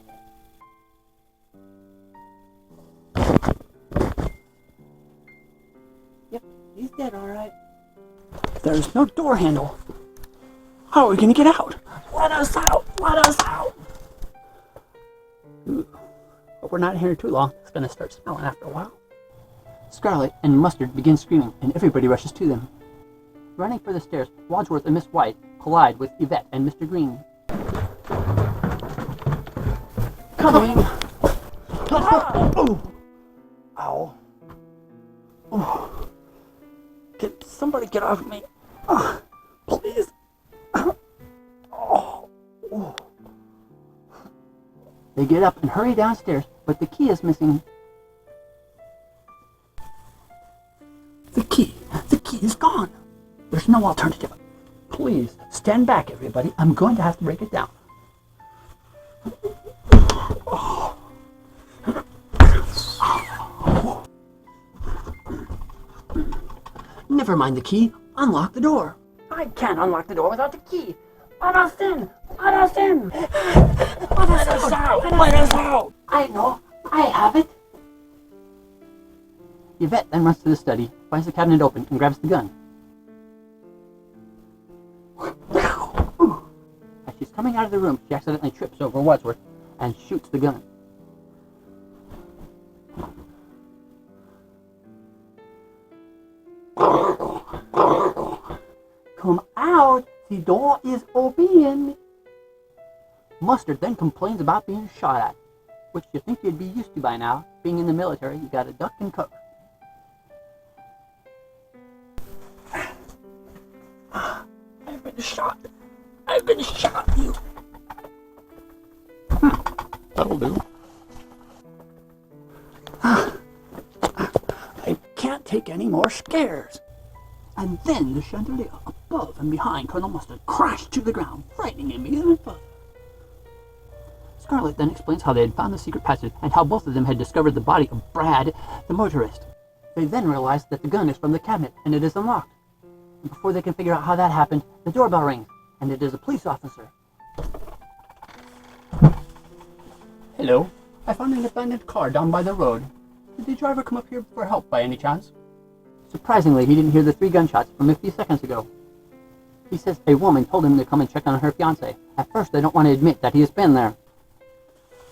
Yep, he's dead, all right. There's no door handle. How are we going to get out? Let us out! Let us out! But we're not here too long. It's going to start smelling after a while. Scarlet and Mustard begin screaming, and everybody rushes to them. Running for the stairs, Wadsworth and Miss White collide with Yvette and Mr. Green. Coming! Oh! Ow. Oh. Can somebody get off me? Please. Oh. They get up and hurry downstairs, but the key is missing. The key is gone. There's no alternative. Please, stand back, everybody. I'm going to have to break it down. Never mind the key. Unlock the door. I can't unlock the door without the key. Let us in! Let us in! Let us out! Let us out! I know. I have it. Yvette then runs to the study, finds the cabinet open, and grabs the gun. As she's coming out of the room, she accidentally trips over Wadsworth and shoots the gun. Come out! The door is open! Mustard then complains about being shot at, which you think you'd be used to by now. Being in the military, you gotta duck and cover. I've been shot. I've been shot, you. That'll do. I can't take any more scares. And then the chandelier above and behind Colonel Mustard crashed to the ground, frightening him even further. Scarlet then explains how they had found the secret passage and how both of them had discovered the body of Brad, the motorist. They then realize that the gun is from the cabinet and it is unlocked. And before they can figure out how that happened, the doorbell rings, and it is a police officer. Hello. I found an abandoned car down by the road. Did the driver come up here for help by any chance? Surprisingly, he didn't hear the 3 gunshots from a few seconds ago. He says a woman told him to come and check on her fiancé. At first, they don't want to admit that he has been there.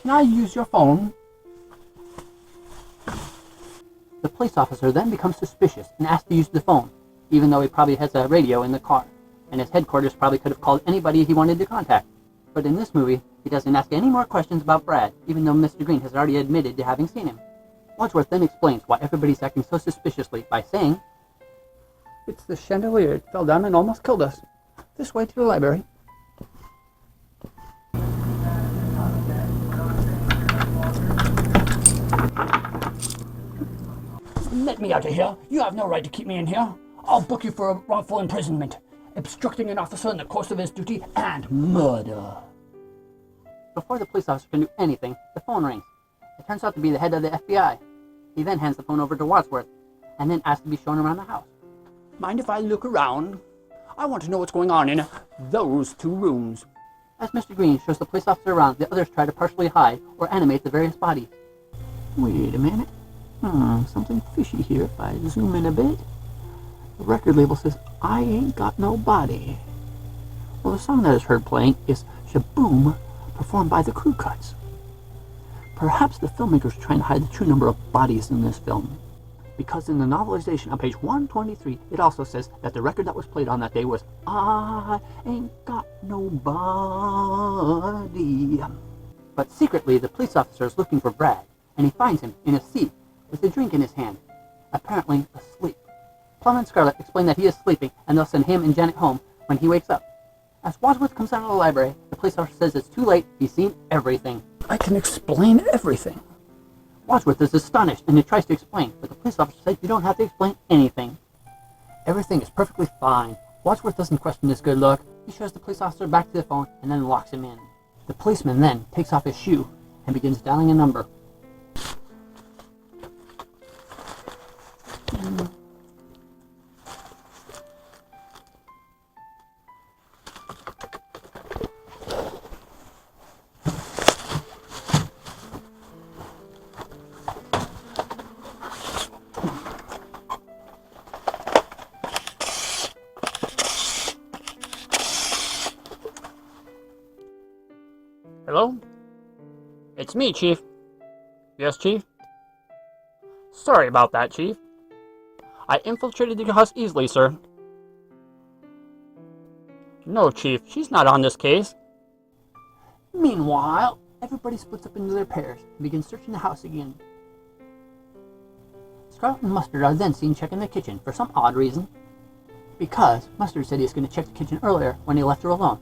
Can I use your phone? police officer then becomes suspicious and asks to use the phone, even though he probably has a radio in the car, and his headquarters probably could have called anybody he wanted to contact. But in this movie, he doesn't ask any more questions about Brad, even though Mr. Green has already admitted to having seen him. Wadsworth then explains why everybody's acting so suspiciously by saying, It's the chandelier. It fell down and almost killed us. This way to the library. Let me out of here. You have no right to keep me in here. I'll book you for a wrongful imprisonment, obstructing an officer in the course of his duty, and murder. Before the police officer can do anything, the phone rings. It turns out to be the head of the FBI. He then hands the phone over to Wadsworth, and then asks to be shown around the house. Mind if I look around? I want to know what's going on in those 2 rooms. As Mr. Green shows the police officer around, the others try to partially hide or animate the various bodies. Wait a minute. Something fishy here if I zoom in a bit. The record label says, I ain't got no body. Well, the song that is heard playing is Shaboom, performed by the Crew Cuts. Perhaps the filmmakers are trying to hide the true number of bodies in this film, because in the novelization on page 123, it also says that the record that was played on that day was I Ain't Got No Body. But secretly, the police officer is looking for Brad, and he finds him in a seat with a drink in his hand, apparently asleep. Plum and Scarlet explain that he is sleeping, and they'll send him and Janet home when he wakes up. As Wadsworth comes out of the library, the police officer says it's too late, he's seen everything. I can explain everything. Wadsworth is astonished, and he tries to explain, but the police officer says you don't have to explain anything. Everything is perfectly fine. Wadsworth doesn't question this good luck. He shows the police officer back to the phone, and then locks him in. The policeman then takes off his shoe, and begins dialing a number. Hello? It's me, Chief. Yes, Chief? Sorry about that, Chief. I infiltrated the house easily, sir. No, Chief, she's not on this case. Meanwhile, everybody splits up into their pairs and begins searching the house again. Scarlet and Mustard are then seen checking the kitchen for some odd reason. Because Mustard said he was going to check the kitchen earlier when he left her alone.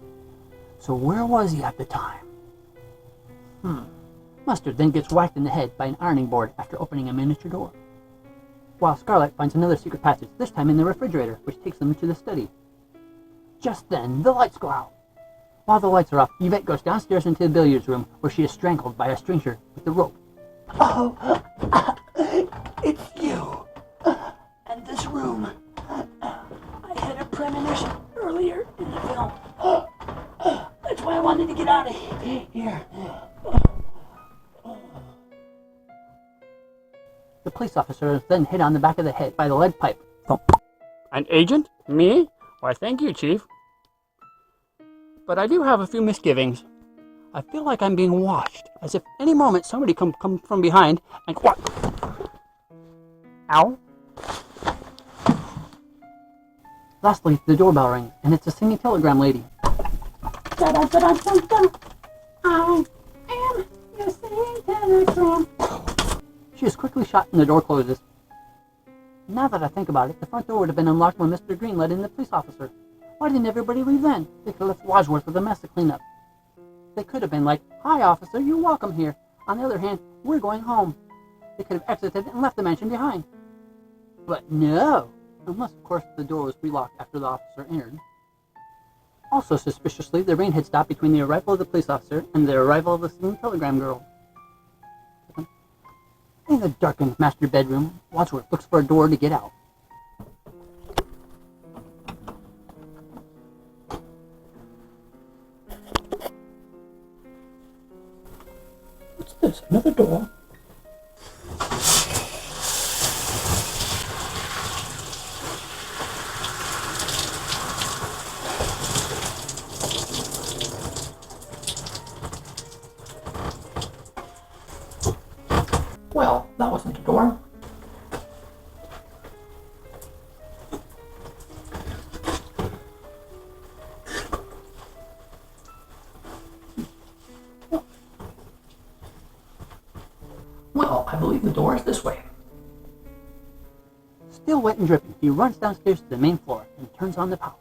So where was he at the time? Mustard then gets whacked in the head by an ironing board after opening a miniature door. While Scarlet finds another secret passage, this time in the refrigerator, which takes them into the study. Just then, the lights go out. While the lights are off, Yvette goes downstairs into the billiards room, where she is strangled by a stranger with the rope. Oh, it's you. And this room. I had a premonition earlier in the film. That's why I wanted to get out of here. The police officer is then hit on the back of the head by the lead pipe. An agent? Me? Why, thank you, Chief. But I do have a few misgivings. I feel like I'm being watched, as if any moment somebody come from behind and what? Ow. Lastly, the doorbell rings, and it's a singing telegram lady. Da-da-da-da-da-da. I am your singing telegram. She is quickly shot and the door closes. Now that I think about it, the front door would have been unlocked when Mr. Green let in the police officer. Why didn't everybody leave then? They could have left Wadsworth with a mess to clean up. They could have been like, "Hi, officer, you're welcome here. On the other hand, we're going home." They could have exited and left the mansion behind. But no! Unless, of course, the door was relocked after the officer entered. Also suspiciously, the rain had stopped between the arrival of the police officer and the arrival of the singing telegram girl. In the darkened master bedroom, Wadsworth looks for a door to get out. What's this? Another door? Well, that wasn't a door. door is this way. Still wet and dripping, he runs downstairs to the main floor and turns on the power.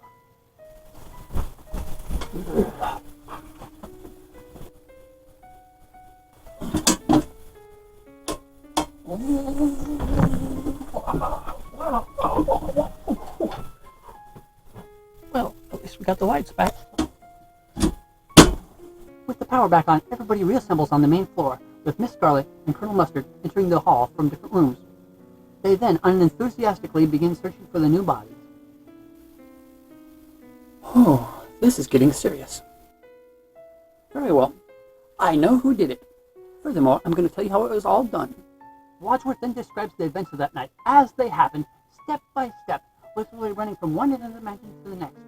Well, at least we got the lights back. With the power back on, everybody reassembles on the main floor, with Miss Scarlet and Colonel Mustard entering the hall from different rooms. They then unenthusiastically begin searching for the new bodies. Oh, this is getting serious. Very well. I know who did it. Furthermore, I'm going to tell you how it was all done. Wadsworth then describes the events of that night as they happened, step by step, literally running from one end of the mansion to the next.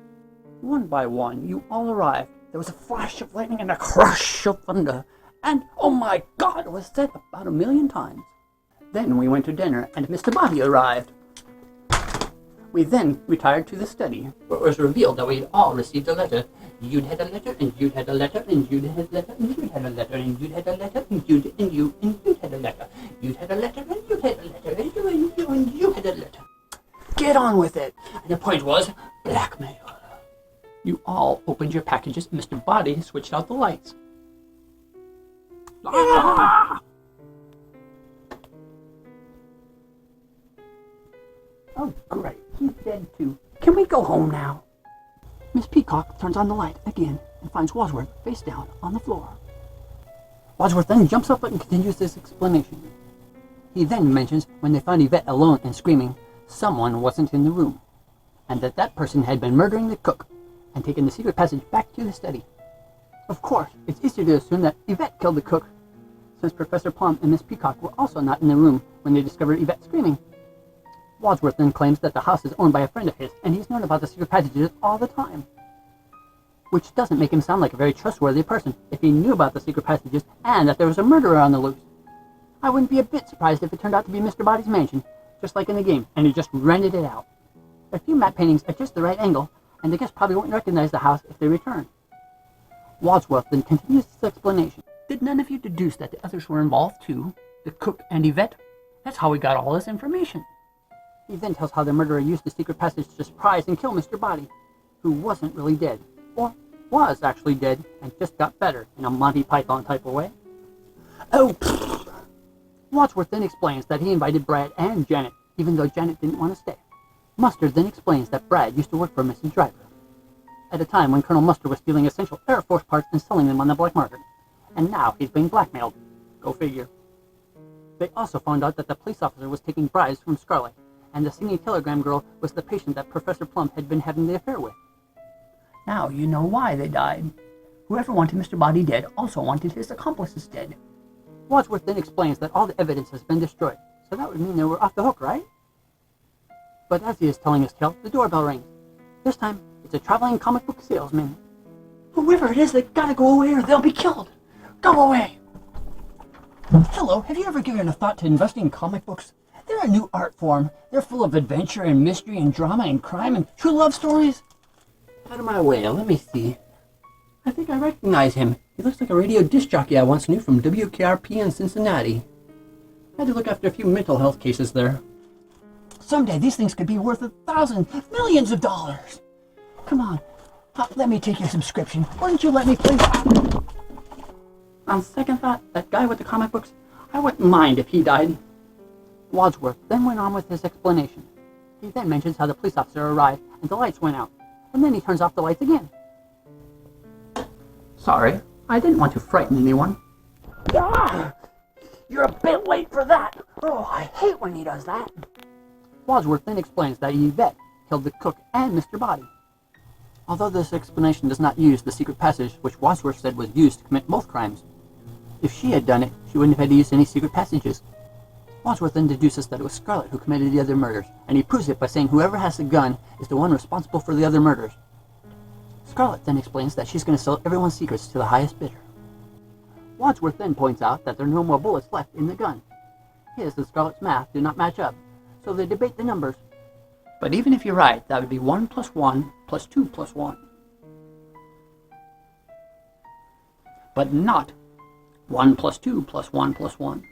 One by one, you all arrived. There was a flash of lightning and a crash of thunder. And, oh my God, it was said about 1,000,000 times. Then we went to dinner, and Mr. Bobby arrived. We then retired to the study, Where it was revealed that we had all received a letter. You'd had a letter, and you'd had a letter, and you'd had a letter, and you'd had a letter, and you'd had a letter, and you'd had a letter. You'd had a letter, and you'd had a letter, and you had a letter. Get on with it. And the point was, blackmail. You all opened your packages, and Mr. Body switched out the lights. Ah! Oh, great. He's dead, too. Can we go home now? Miss Peacock turns on the light again and finds Wadsworth face down on the floor. Wadsworth then jumps up and continues his explanation. He then mentions when they found Yvette alone and screaming, someone wasn't in the room, and that person had been murdering the cook and taken the secret passage back to the study. Of course, it's easier to assume that Yvette killed the cook, since Professor Plum and Miss Peacock were also not in the room when they discovered Yvette screaming. Wadsworth then claims that the house is owned by a friend of his, and he's known about the secret passages all the time. Which doesn't make him sound like a very trustworthy person if he knew about the secret passages and that there was a murderer on the loose. I wouldn't be a bit surprised if it turned out to be Mr. Body's mansion, just like in the game, and he just rented it out. A few matte paintings at just the right angle, and the guests probably won't recognize the house if they return. Wadsworth then continues his explanation. Did none of you deduce that the others were involved too? The cook and Yvette? That's how we got all this information. He then tells how the murderer used the secret passage to surprise and kill Mr. Body, who wasn't really dead, or was actually dead and just got better in a Monty Python type of way. Oh, pfft. Wadsworth then explains that he invited Brad and Janet, even though Janet didn't want to stay. Mustard then explains that Brad used to work for Mrs. Driver, at a time when Colonel Mustard was stealing essential Air Force parts and selling them on the black market, and now he's being blackmailed. Go figure. They also found out that the police officer was taking bribes from Scarlet, and the singing telegram girl was the patient that Professor Plum had been having the affair with. Now you know why they died. Whoever wanted Mr. Body dead also wanted his accomplices dead. Wadsworth then explains that all the evidence has been destroyed, so that would mean they were off the hook, right? But as he is telling his tale, the doorbell rings. This time, it's a traveling comic book salesman. Whoever it is, they gotta go away or they'll be killed. Go away! Hello, have you ever given a thought to investing in comic books? They're a new art form. They're full of adventure and mystery and drama and crime and true love stories. Out of my way, let me see. I think I recognize him. He looks like a radio disc jockey I once knew from WKRP in Cincinnati. I had to look after a few mental health cases there. Someday these things could be worth $1,000, millions of dollars. Come on, let me take your subscription. Why don't you let me play? On second thought, that guy with the comic books, I wouldn't mind if he died. Wadsworth then went on with his explanation. He then mentions how the police officer arrived and the lights went out, and then he turns off the lights again. Sorry, I didn't want to frighten anyone. Ah! You're a bit late for that! Oh, I hate when he does that! Wadsworth then explains that Yvette killed the cook and Mr. Body. Although this explanation does not use the secret passage which Wadsworth said was used to commit both crimes. If she had done it, she wouldn't have had to use any secret passages. Wadsworth then deduces that it was Scarlet who committed the other murders, and he proves it by saying whoever has the gun is the one responsible for the other murders. Scarlet then explains that she's going to sell everyone's secrets to the highest bidder. Wadsworth then points out that there are no more bullets left in the gun. His and Scarlet's math do not match up, so they debate the numbers. But even if you're right, that would be 1 plus 1 plus 2 plus 1. But not 1 plus 2 plus 1 plus 1.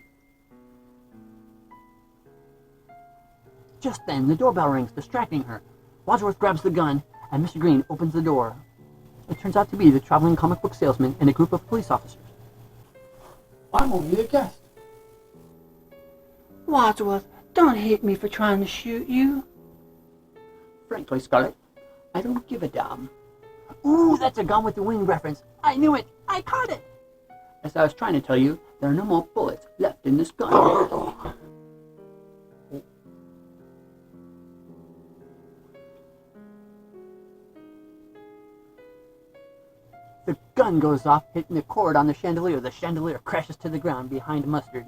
Just then, the doorbell rings, distracting her. Wadsworth grabs the gun, and Mr. Green opens the door. It turns out to be the traveling comic book salesman and a group of police officers. I'm only a guest. Wadsworth, don't hate me for trying to shoot you. Frankly, Scarlet, I don't give a damn. Ooh, that's a Gone with the Wind reference. I knew it. I caught it. As I was trying to tell you, there are no more bullets left in this gun. The gun goes off, hitting the cord on the chandelier. The chandelier crashes to the ground behind Mustard,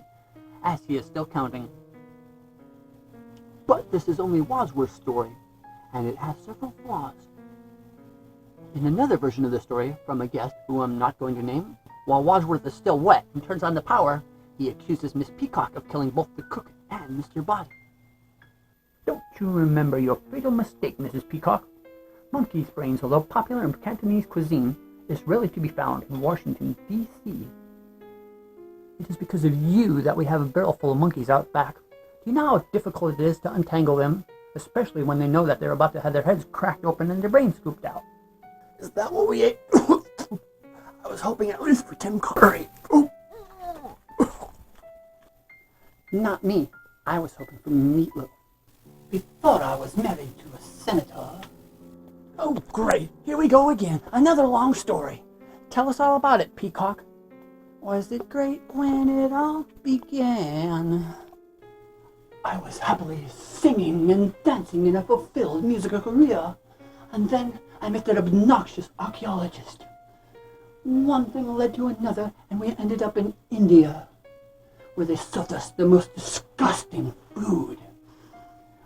as he is still counting. But this is only Wadsworth's story, and it has several flaws. In another version of the story, from a guest who I'm not going to name, while Wadsworth is still wet and turns on the power, he accuses Miss Peacock of killing both the cook and Mr. Body. Don't you remember your fatal mistake, Mrs. Peacock? Monkey's brains, although popular in Cantonese cuisine, is rarely to be found in Washington, D.C. It is because of you that we have a barrel full of monkeys out back. Do you know how difficult it is to untangle them, especially when they know that they're about to have their heads cracked open and their brains scooped out? Is that what we ate? I was hoping at least for Tim Curry. Not me. I was hoping for meatloaf. We thought I was married to a senator. Oh, great. Here we go again. Another long story. Tell us all about it, Peacock. Was it great when it all began? I was happily singing and dancing in a fulfilled musical career, and then I met that obnoxious archaeologist. One thing led to another, and we ended up in India, where they served us the most disgusting food,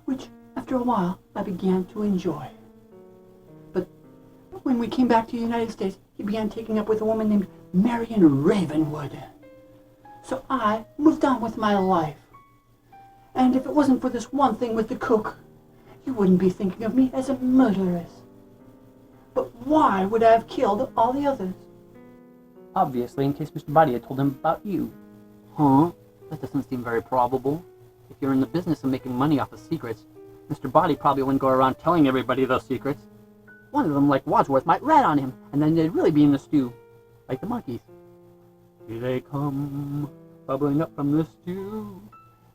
which, after a while, I began to enjoy. But when we came back to the United States, he began taking up with a woman named Marion Ravenwood. So I moved on with my life. And if it wasn't for this one thing with the cook, you wouldn't be thinking of me as a murderess. But why would I have killed all the others? Obviously, in case Mr. Body had told him about you. Huh? That doesn't seem very probable. If you're in the business of making money off of secrets, Mr. Body probably wouldn't go around telling everybody those secrets. One of them, like Wadsworth, might rat on him, and then they'd really be in the stew. Like the monkeys. Here they come, bubbling up from the stew.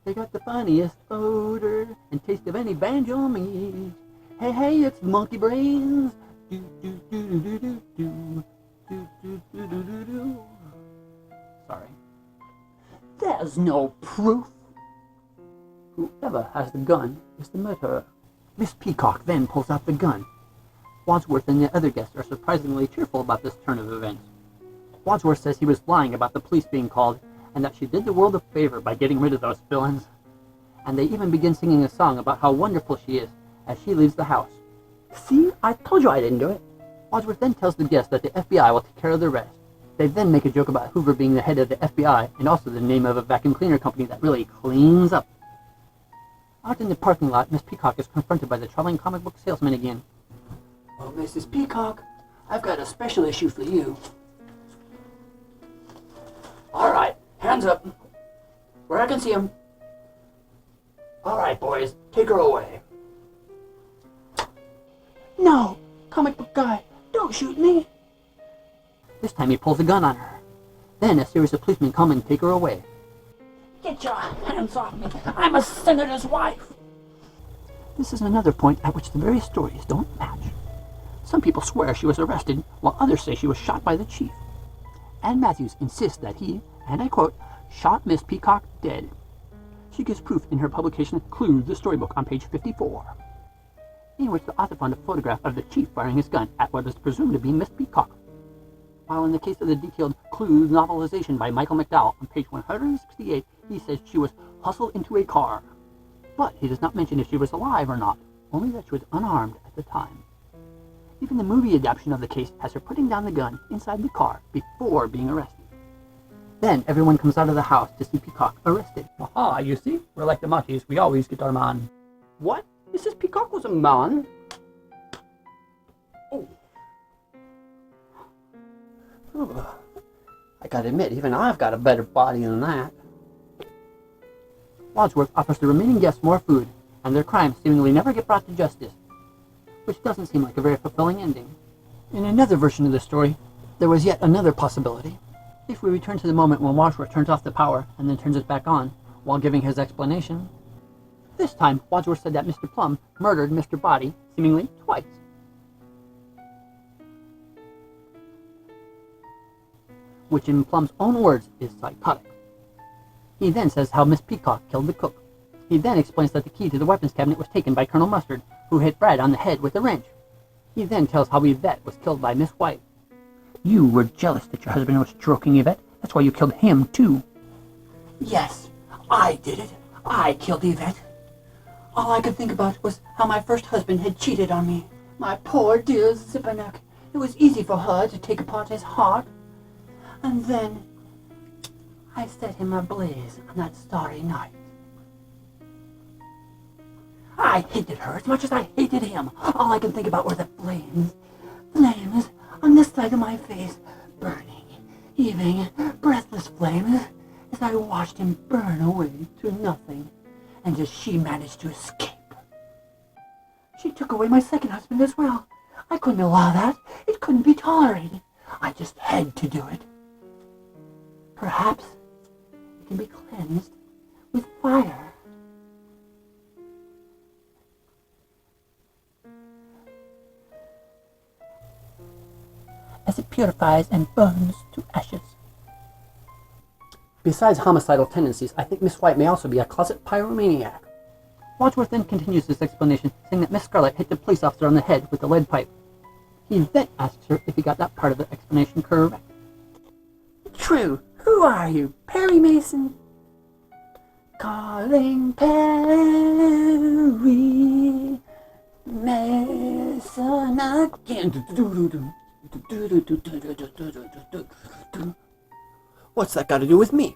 They got the funniest odor and taste of any banjo meat. Hey, hey, it's monkey brains. Do, do, do, do, do, do, do. Do, do, do, do, do, do. Sorry. There's no proof. Whoever has the gun is the murderer. Miss Peacock then pulls out the gun. Wadsworth and the other guests are surprisingly cheerful about this turn of events. Wadsworth says he was lying about the police being called, and that she did the world a favor by getting rid of those villains. And they even begin singing a song about how wonderful she is as she leaves the house. See, I told you I didn't do it. Wadsworth then tells the guests that the FBI will take care of the rest. They then make a joke about Hoover being the head of the FBI, and also the name of a vacuum cleaner company that really cleans up. Out in the parking lot, Miss Peacock is confronted by the traveling comic book salesman again. Oh, Mrs. Peacock, I've got a special issue for you. All right, hands up, where I can see them. All right, boys, take her away. No, comic book guy, don't shoot me. This time he pulls a gun on her. Then a series of policemen come and take her away. Get your hands off me. I'm a senator's wife. This is another point at which the various stories don't match. Some people swear she was arrested, while others say she was shot by the chief. Ann Matthews insists that he, and I quote, shot Miss Peacock dead. She gives proof in her publication Cluedo, the storybook, on page 54, in which the author found a photograph of the chief firing his gun at what is presumed to be Miss Peacock. While in the case of the detailed Cluedo novelization by Michael McDowell on page 168, he says she was hustled into a car. But he does not mention if she was alive or not, only that she was unarmed at the time. Even the movie adaptation of the case has her putting down the gun inside the car before being arrested. Then everyone comes out of the house to see Peacock arrested. Aha, you see? We're like the monkeys. We always get our man. What? Mrs. Peacock was a man? Oh. I gotta admit, even I've got a better body than that. Wadsworth offers the remaining guests more food, and their crimes seemingly never get brought to justice, which doesn't seem like a very fulfilling ending. In another version of the story, there was yet another possibility. If we return to the moment when Wadsworth turns off the power and then turns it back on while giving his explanation, this time Wadsworth said that Mr. Plum murdered Mr. Body seemingly twice. Which in Plum's own words is psychotic. He then says how Miss Peacock killed the cook. He then explains that the key to the weapons cabinet was taken by Colonel Mustard, who hit Brad on the head with a wrench. He then tells how Yvette was killed by Miss White. You were jealous that your husband was stroking Yvette. That's why you killed him, too. Yes, I did it. I killed Yvette. All I could think about was how my first husband had cheated on me. My poor dear Zipperneck. It was easy for her to take apart his heart. And then I set him ablaze on that starry night. I hated her as much as I hated him. All I could think about were the flames. Flames on this side of my face, burning, heaving, breathless flames, as I watched him burn away to nothing, and as she managed to escape. She took away my second husband as well. I couldn't allow that. It couldn't be tolerated. I just had to do it. Perhaps it can be cleansed with fire. As it purifies and burns to ashes. Besides homicidal tendencies, I think Miss White may also be a closet pyromaniac. Wadsworth then continues this explanation, saying that Miss Scarlet hit the police officer on the head with a lead pipe. He then asks her if he got that part of the explanation correct. True. Who are you, Perry Mason? Calling Perry Mason again. What's that got to do with me?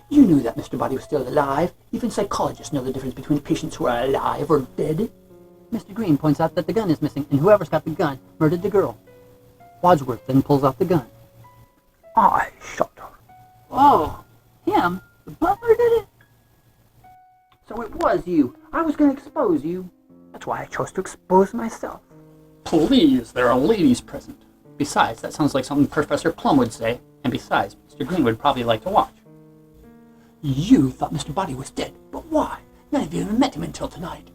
You knew that Mr. Body was still alive. Even psychologists know the difference between patients who are alive or dead. Mr. Green points out that the gun is missing, and whoever's got the gun murdered the girl. Wadsworth then pulls out the gun. I shot her. Oh, him? The butler did it? So it was you. I was going to expose you. That's why I chose to expose myself. Please, there are ladies present. Besides, that sounds like something Professor Plum would say. And besides, Mr. Green would probably like to watch. You thought Mr. Body was dead, but why? None of you even met him until tonight.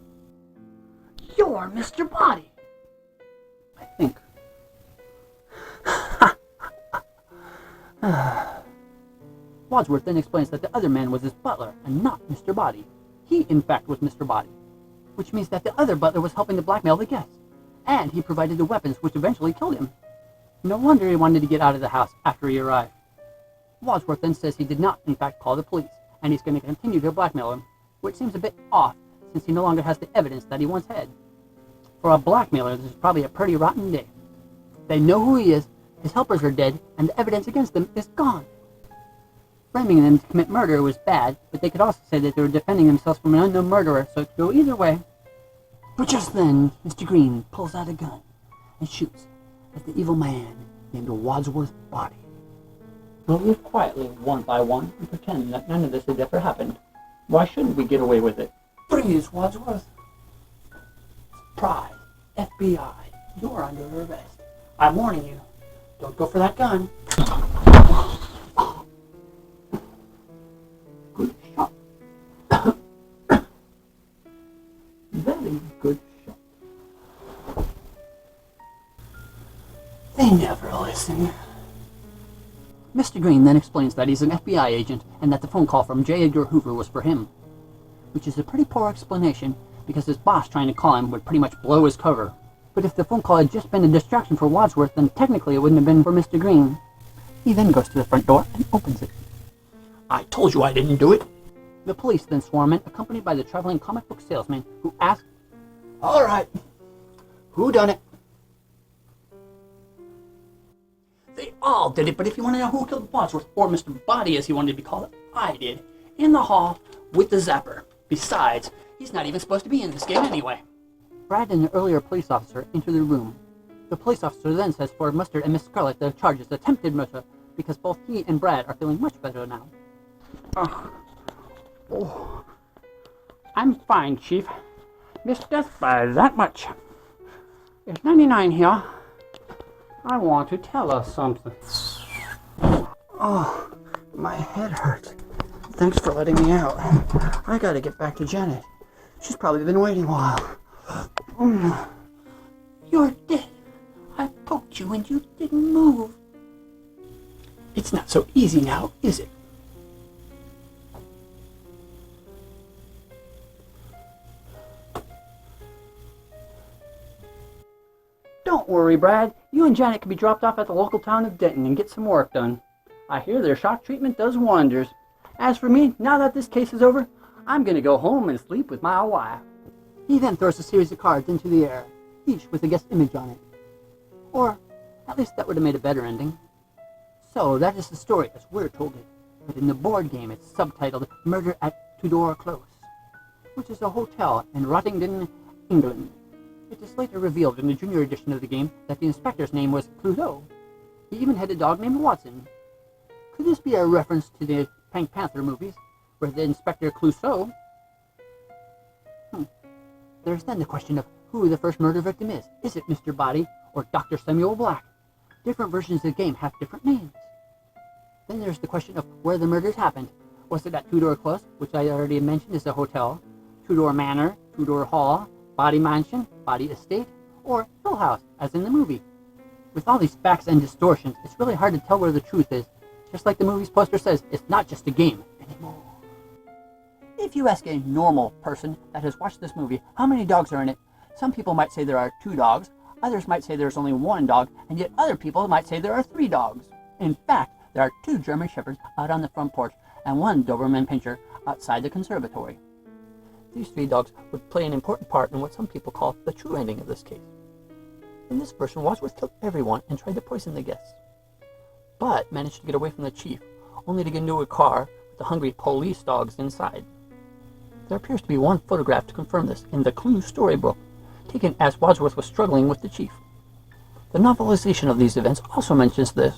You're Mr. Body. I think. Wadsworth then explains that the other man was his butler and not Mr. Body. He, in fact, was Mr. Body, which means that the other butler was helping to blackmail the guests, and he provided the weapons which eventually killed him. No wonder he wanted to get out of the house after he arrived. Wadsworth then says he did not, in fact, call the police, and he's going to continue to blackmail him, which seems a bit off, since he no longer has the evidence that he once had. For a blackmailer, this is probably a pretty rotten day. They know who he is, his helpers are dead, and the evidence against them is gone. Framing them to commit murder was bad, but they could also say that they were defending themselves from an unknown murderer, so it could go either way. But just then, Mr. Green pulls out a gun and shoots at the evil man named Wadsworth Body. We'll live quietly, one by one, and pretend that none of this had ever happened. Why shouldn't we get away with it? Freeze, Wadsworth. Surprise, FBI, you're under arrest. I'm warning you, don't go for that gun. Good shot. Very good shot. They never listen. Mr. Green then explains that he's an FBI agent and that the phone call from J. Edgar Hoover was for him, which is a pretty poor explanation because his boss trying to call him would pretty much blow his cover. But if the phone call had just been a distraction for Wadsworth, then technically it wouldn't have been for Mr. Green. He then goes to the front door and opens it. I told you I didn't do it. The police then swarm in, accompanied by the traveling comic book salesman, who asks, All right, who done it? They all did it, but if you want to know who killed Wadsworth, or Mr. Body as he wanted to be called, I did. In the hall with the zapper. Besides, he's not even supposed to be in this game anyway. Brad and the earlier police officer enter the room. The police officer then says for Mustard and Miss Scarlet the charge is attempted murder because both he and Brad are feeling much better now. I'm fine, Chief. Missed death by that much. Is 99 here? I want to tell us something. Oh, my head hurts. Thanks for letting me out. I gotta get back to Janet. She's probably been waiting a while. You're dead. I poked you and you didn't move. It's not so easy now, is it? Don't worry, Brad. You and Janet can be dropped off at the local town of Denton and get some work done. I hear their shock treatment does wonders. As for me, now that this case is over, I'm going to go home and sleep with my wife. He then throws a series of cards into the air, each with a guest image on it. Or, at least that would have made a better ending. So, that is the story as we're told it. But in the board game, it's subtitled Murder at Tudor Close, which is a hotel in Rottingdean, England. It is later revealed in the junior edition of the game that the inspector's name was Cluedo. He even had a dog named Watson. Could this be a reference to the Pink Panther movies, where the Inspector Clouseau? There's then the question of who the first murder victim is. Is it Mr. Body or Dr. Samuel Black? Different versions of the game have different names. Then there's the question of where the murders happened. Was it at Tudor Close, which I already mentioned is a hotel, Tudor Manor, Tudor Hall, Body Mansion, Body Estate, or Hill House, as in the movie? With all these facts and distortions, it's really hard to tell where the truth is. Just like the movie's poster says, it's not just a game anymore. If you ask a normal person that has watched this movie how many dogs are in it, some people might say there are 2 dogs, others might say there's only 1 dog, and yet other people might say there are 3 dogs. In fact, there are 2 German Shepherds out on the front porch and 1 Doberman Pinscher outside the conservatory. These 3 dogs would play an important part in what some people call the true ending of this case. In this version, Wadsworth killed everyone and tried to poison the guests, but managed to get away from the chief, only to get into a car with the hungry police dogs inside. There appears to be 1 photograph to confirm this in the Clue storybook, taken as Wadsworth was struggling with the chief. The novelization of these events also mentions this.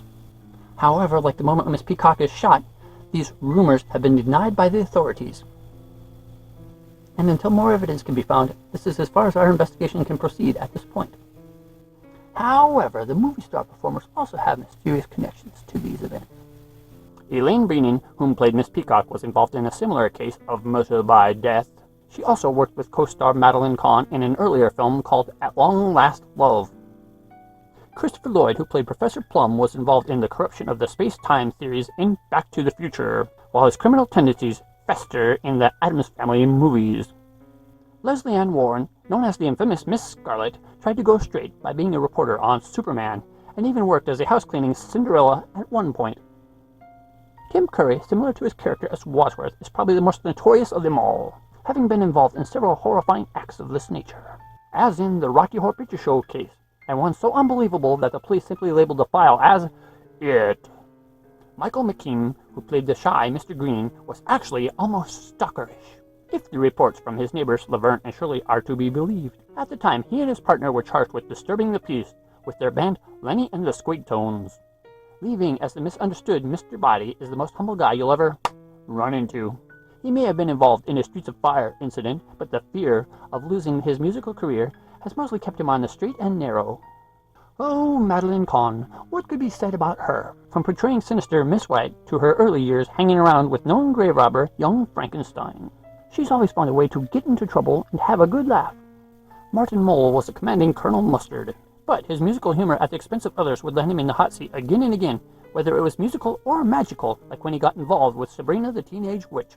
However, like the moment Miss Peacock is shot, these rumors have been denied by the authorities. And until more evidence can be found, this is as far as our investigation can proceed at this point. However, the movie star performers also have mysterious connections to these events. Elaine Breenan, whom played Miss Peacock, was involved in a similar case of murder by death. She also worked with co-star Madeline Kahn in an earlier film called At Long Last Love. Christopher Lloyd, who played Professor Plum, was involved in the corruption of the space-time theories in Back to the Future, while his criminal tendencies fester in the Addams Family movies. Leslie Ann Warren, known as the infamous Miss Scarlet, tried to go straight by being a reporter on Superman, and even worked as a house-cleaning Cinderella at one point. Tim Curry, similar to his character as Wadsworth, is probably the most notorious of them all, having been involved in several horrifying acts of this nature, as in the Rocky Horror Picture Show case, and one so unbelievable that the police simply labeled the file as It. Michael McKean, who played the shy Mr. Green, was actually almost stalkerish, if the reports from his neighbors Laverne and Shirley are to be believed. At the time, he and his partner were charged with disturbing the peace with their band Lenny and the Squigtones, leaving as the misunderstood Mr. Body is the most humble guy you'll ever run into. He may have been involved in a Streets of Fire incident, but the fear of losing his musical career has mostly kept him on the straight and narrow. Oh, Madeline Kahn, what could be said about her? From portraying sinister Miss White to her early years hanging around with known grave robber young Frankenstein. She's always found a way to get into trouble and have a good laugh. Martin Mull was a commanding Colonel Mustard, but his musical humor at the expense of others would land him in the hot seat again and again, whether it was musical or magical, like when he got involved with Sabrina the Teenage Witch.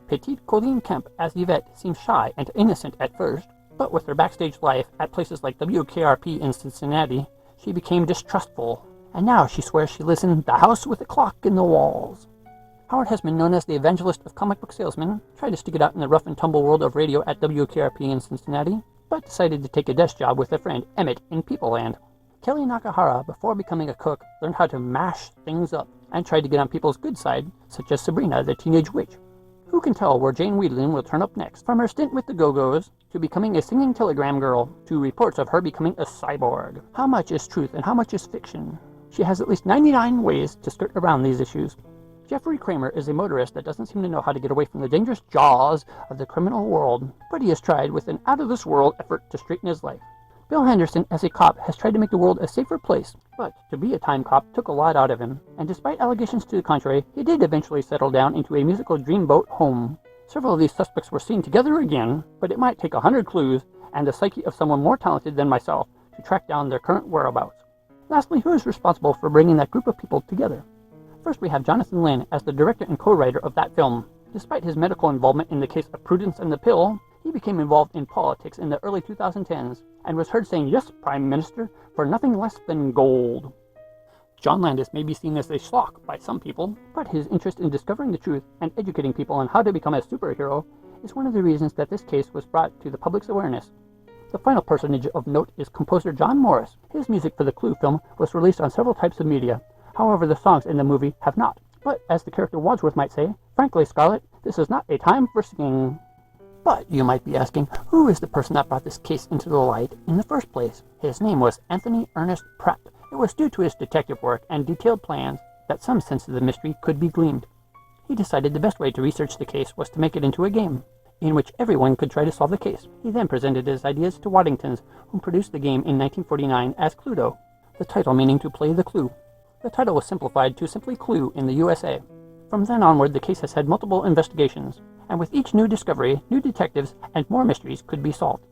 Petite Colleen Kemp as Yvette seems shy and innocent at first, but with her backstage life at places like WKRP in Cincinnati, she became distrustful, and now she swears she lives in the house with a clock in the walls. Howard Hesseman, known as the evangelist of comic book salesmen, tried to stick it out in the rough and tumble world of radio at WKRP in Cincinnati, but decided to take a desk job with a friend, Emmett, in Peopleland. Kelly Nakahara, before becoming a cook, learned how to mash things up, and tried to get on people's good side, such as Sabrina the Teenage Witch. Who can tell where Jane Weedlin will turn up next, from her stint with the Go-Go's, to becoming a singing telegram girl, to reports of her becoming a cyborg. How much is truth and how much is fiction? She has at least 99 ways to skirt around these issues. Jeffrey Kramer is a motorist that doesn't seem to know how to get away from the dangerous jaws of the criminal world, but he has tried with an out-of-this-world effort to straighten his life. Bill Henderson, as a cop, has tried to make the world a safer place, but to be a time cop took a lot out of him, and despite allegations to the contrary, he did eventually settle down into a musical dreamboat home. Several of these suspects were seen together again, but it might take 100 clues and the psyche of someone more talented than myself to track down their current whereabouts. Lastly, who is responsible for bringing that group of people together? First, we have Jonathan Lynn as the director and co-writer of that film. Despite his medical involvement in the case of Prudence and the Pill, he became involved in politics in the early 2010s and was heard saying, "Yes, Prime Minister, for nothing less than gold." John Landis may be seen as a schlock by some people, but his interest in discovering the truth and educating people on how to become a superhero is one of the reasons that this case was brought to the public's awareness. The final personage of note is composer John Morris. His music for the Clue film was released on several types of media. However, the songs in the movie have not. But as the character Wadsworth might say, "Frankly, Scarlett, this is not a time for singing." But you might be asking, who is the person that brought this case into the light in the first place? His name was Anthony Ernest Pratt. It was due to his detective work and detailed plans that some sense of the mystery could be gleaned. He decided the best way to research the case was to make it into a game, in which everyone could try to solve the case. He then presented his ideas to Waddingtons, who produced the game in 1949 as Cluedo, the title meaning to play the clue. The title was simplified to simply Clue in the USA. From then onward, the case has had multiple investigations, and with each new discovery, new detectives and more mysteries could be solved.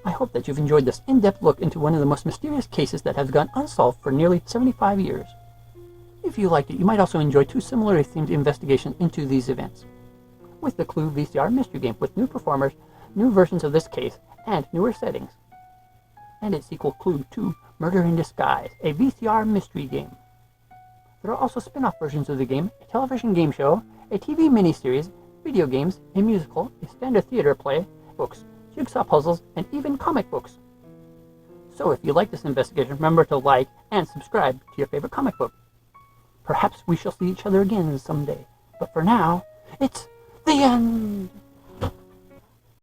I hope that you've enjoyed this in-depth look into one of the most mysterious cases that has gone unsolved for nearly 75 years. If you liked it, you might also enjoy two similarly themed investigations into these events. With the Clue VCR mystery game with new performers, new versions of this case, and newer settings. And its sequel Clue 2, Murder in Disguise, a VCR mystery game. There are also spin-off versions of the game, a television game show, a TV miniseries, video games, a musical, a standard theater play, books, jigsaw puzzles, and even comic books. So if you like this investigation, remember to like and subscribe to your favorite comic book. Perhaps we shall see each other again someday. But for now, it's the end!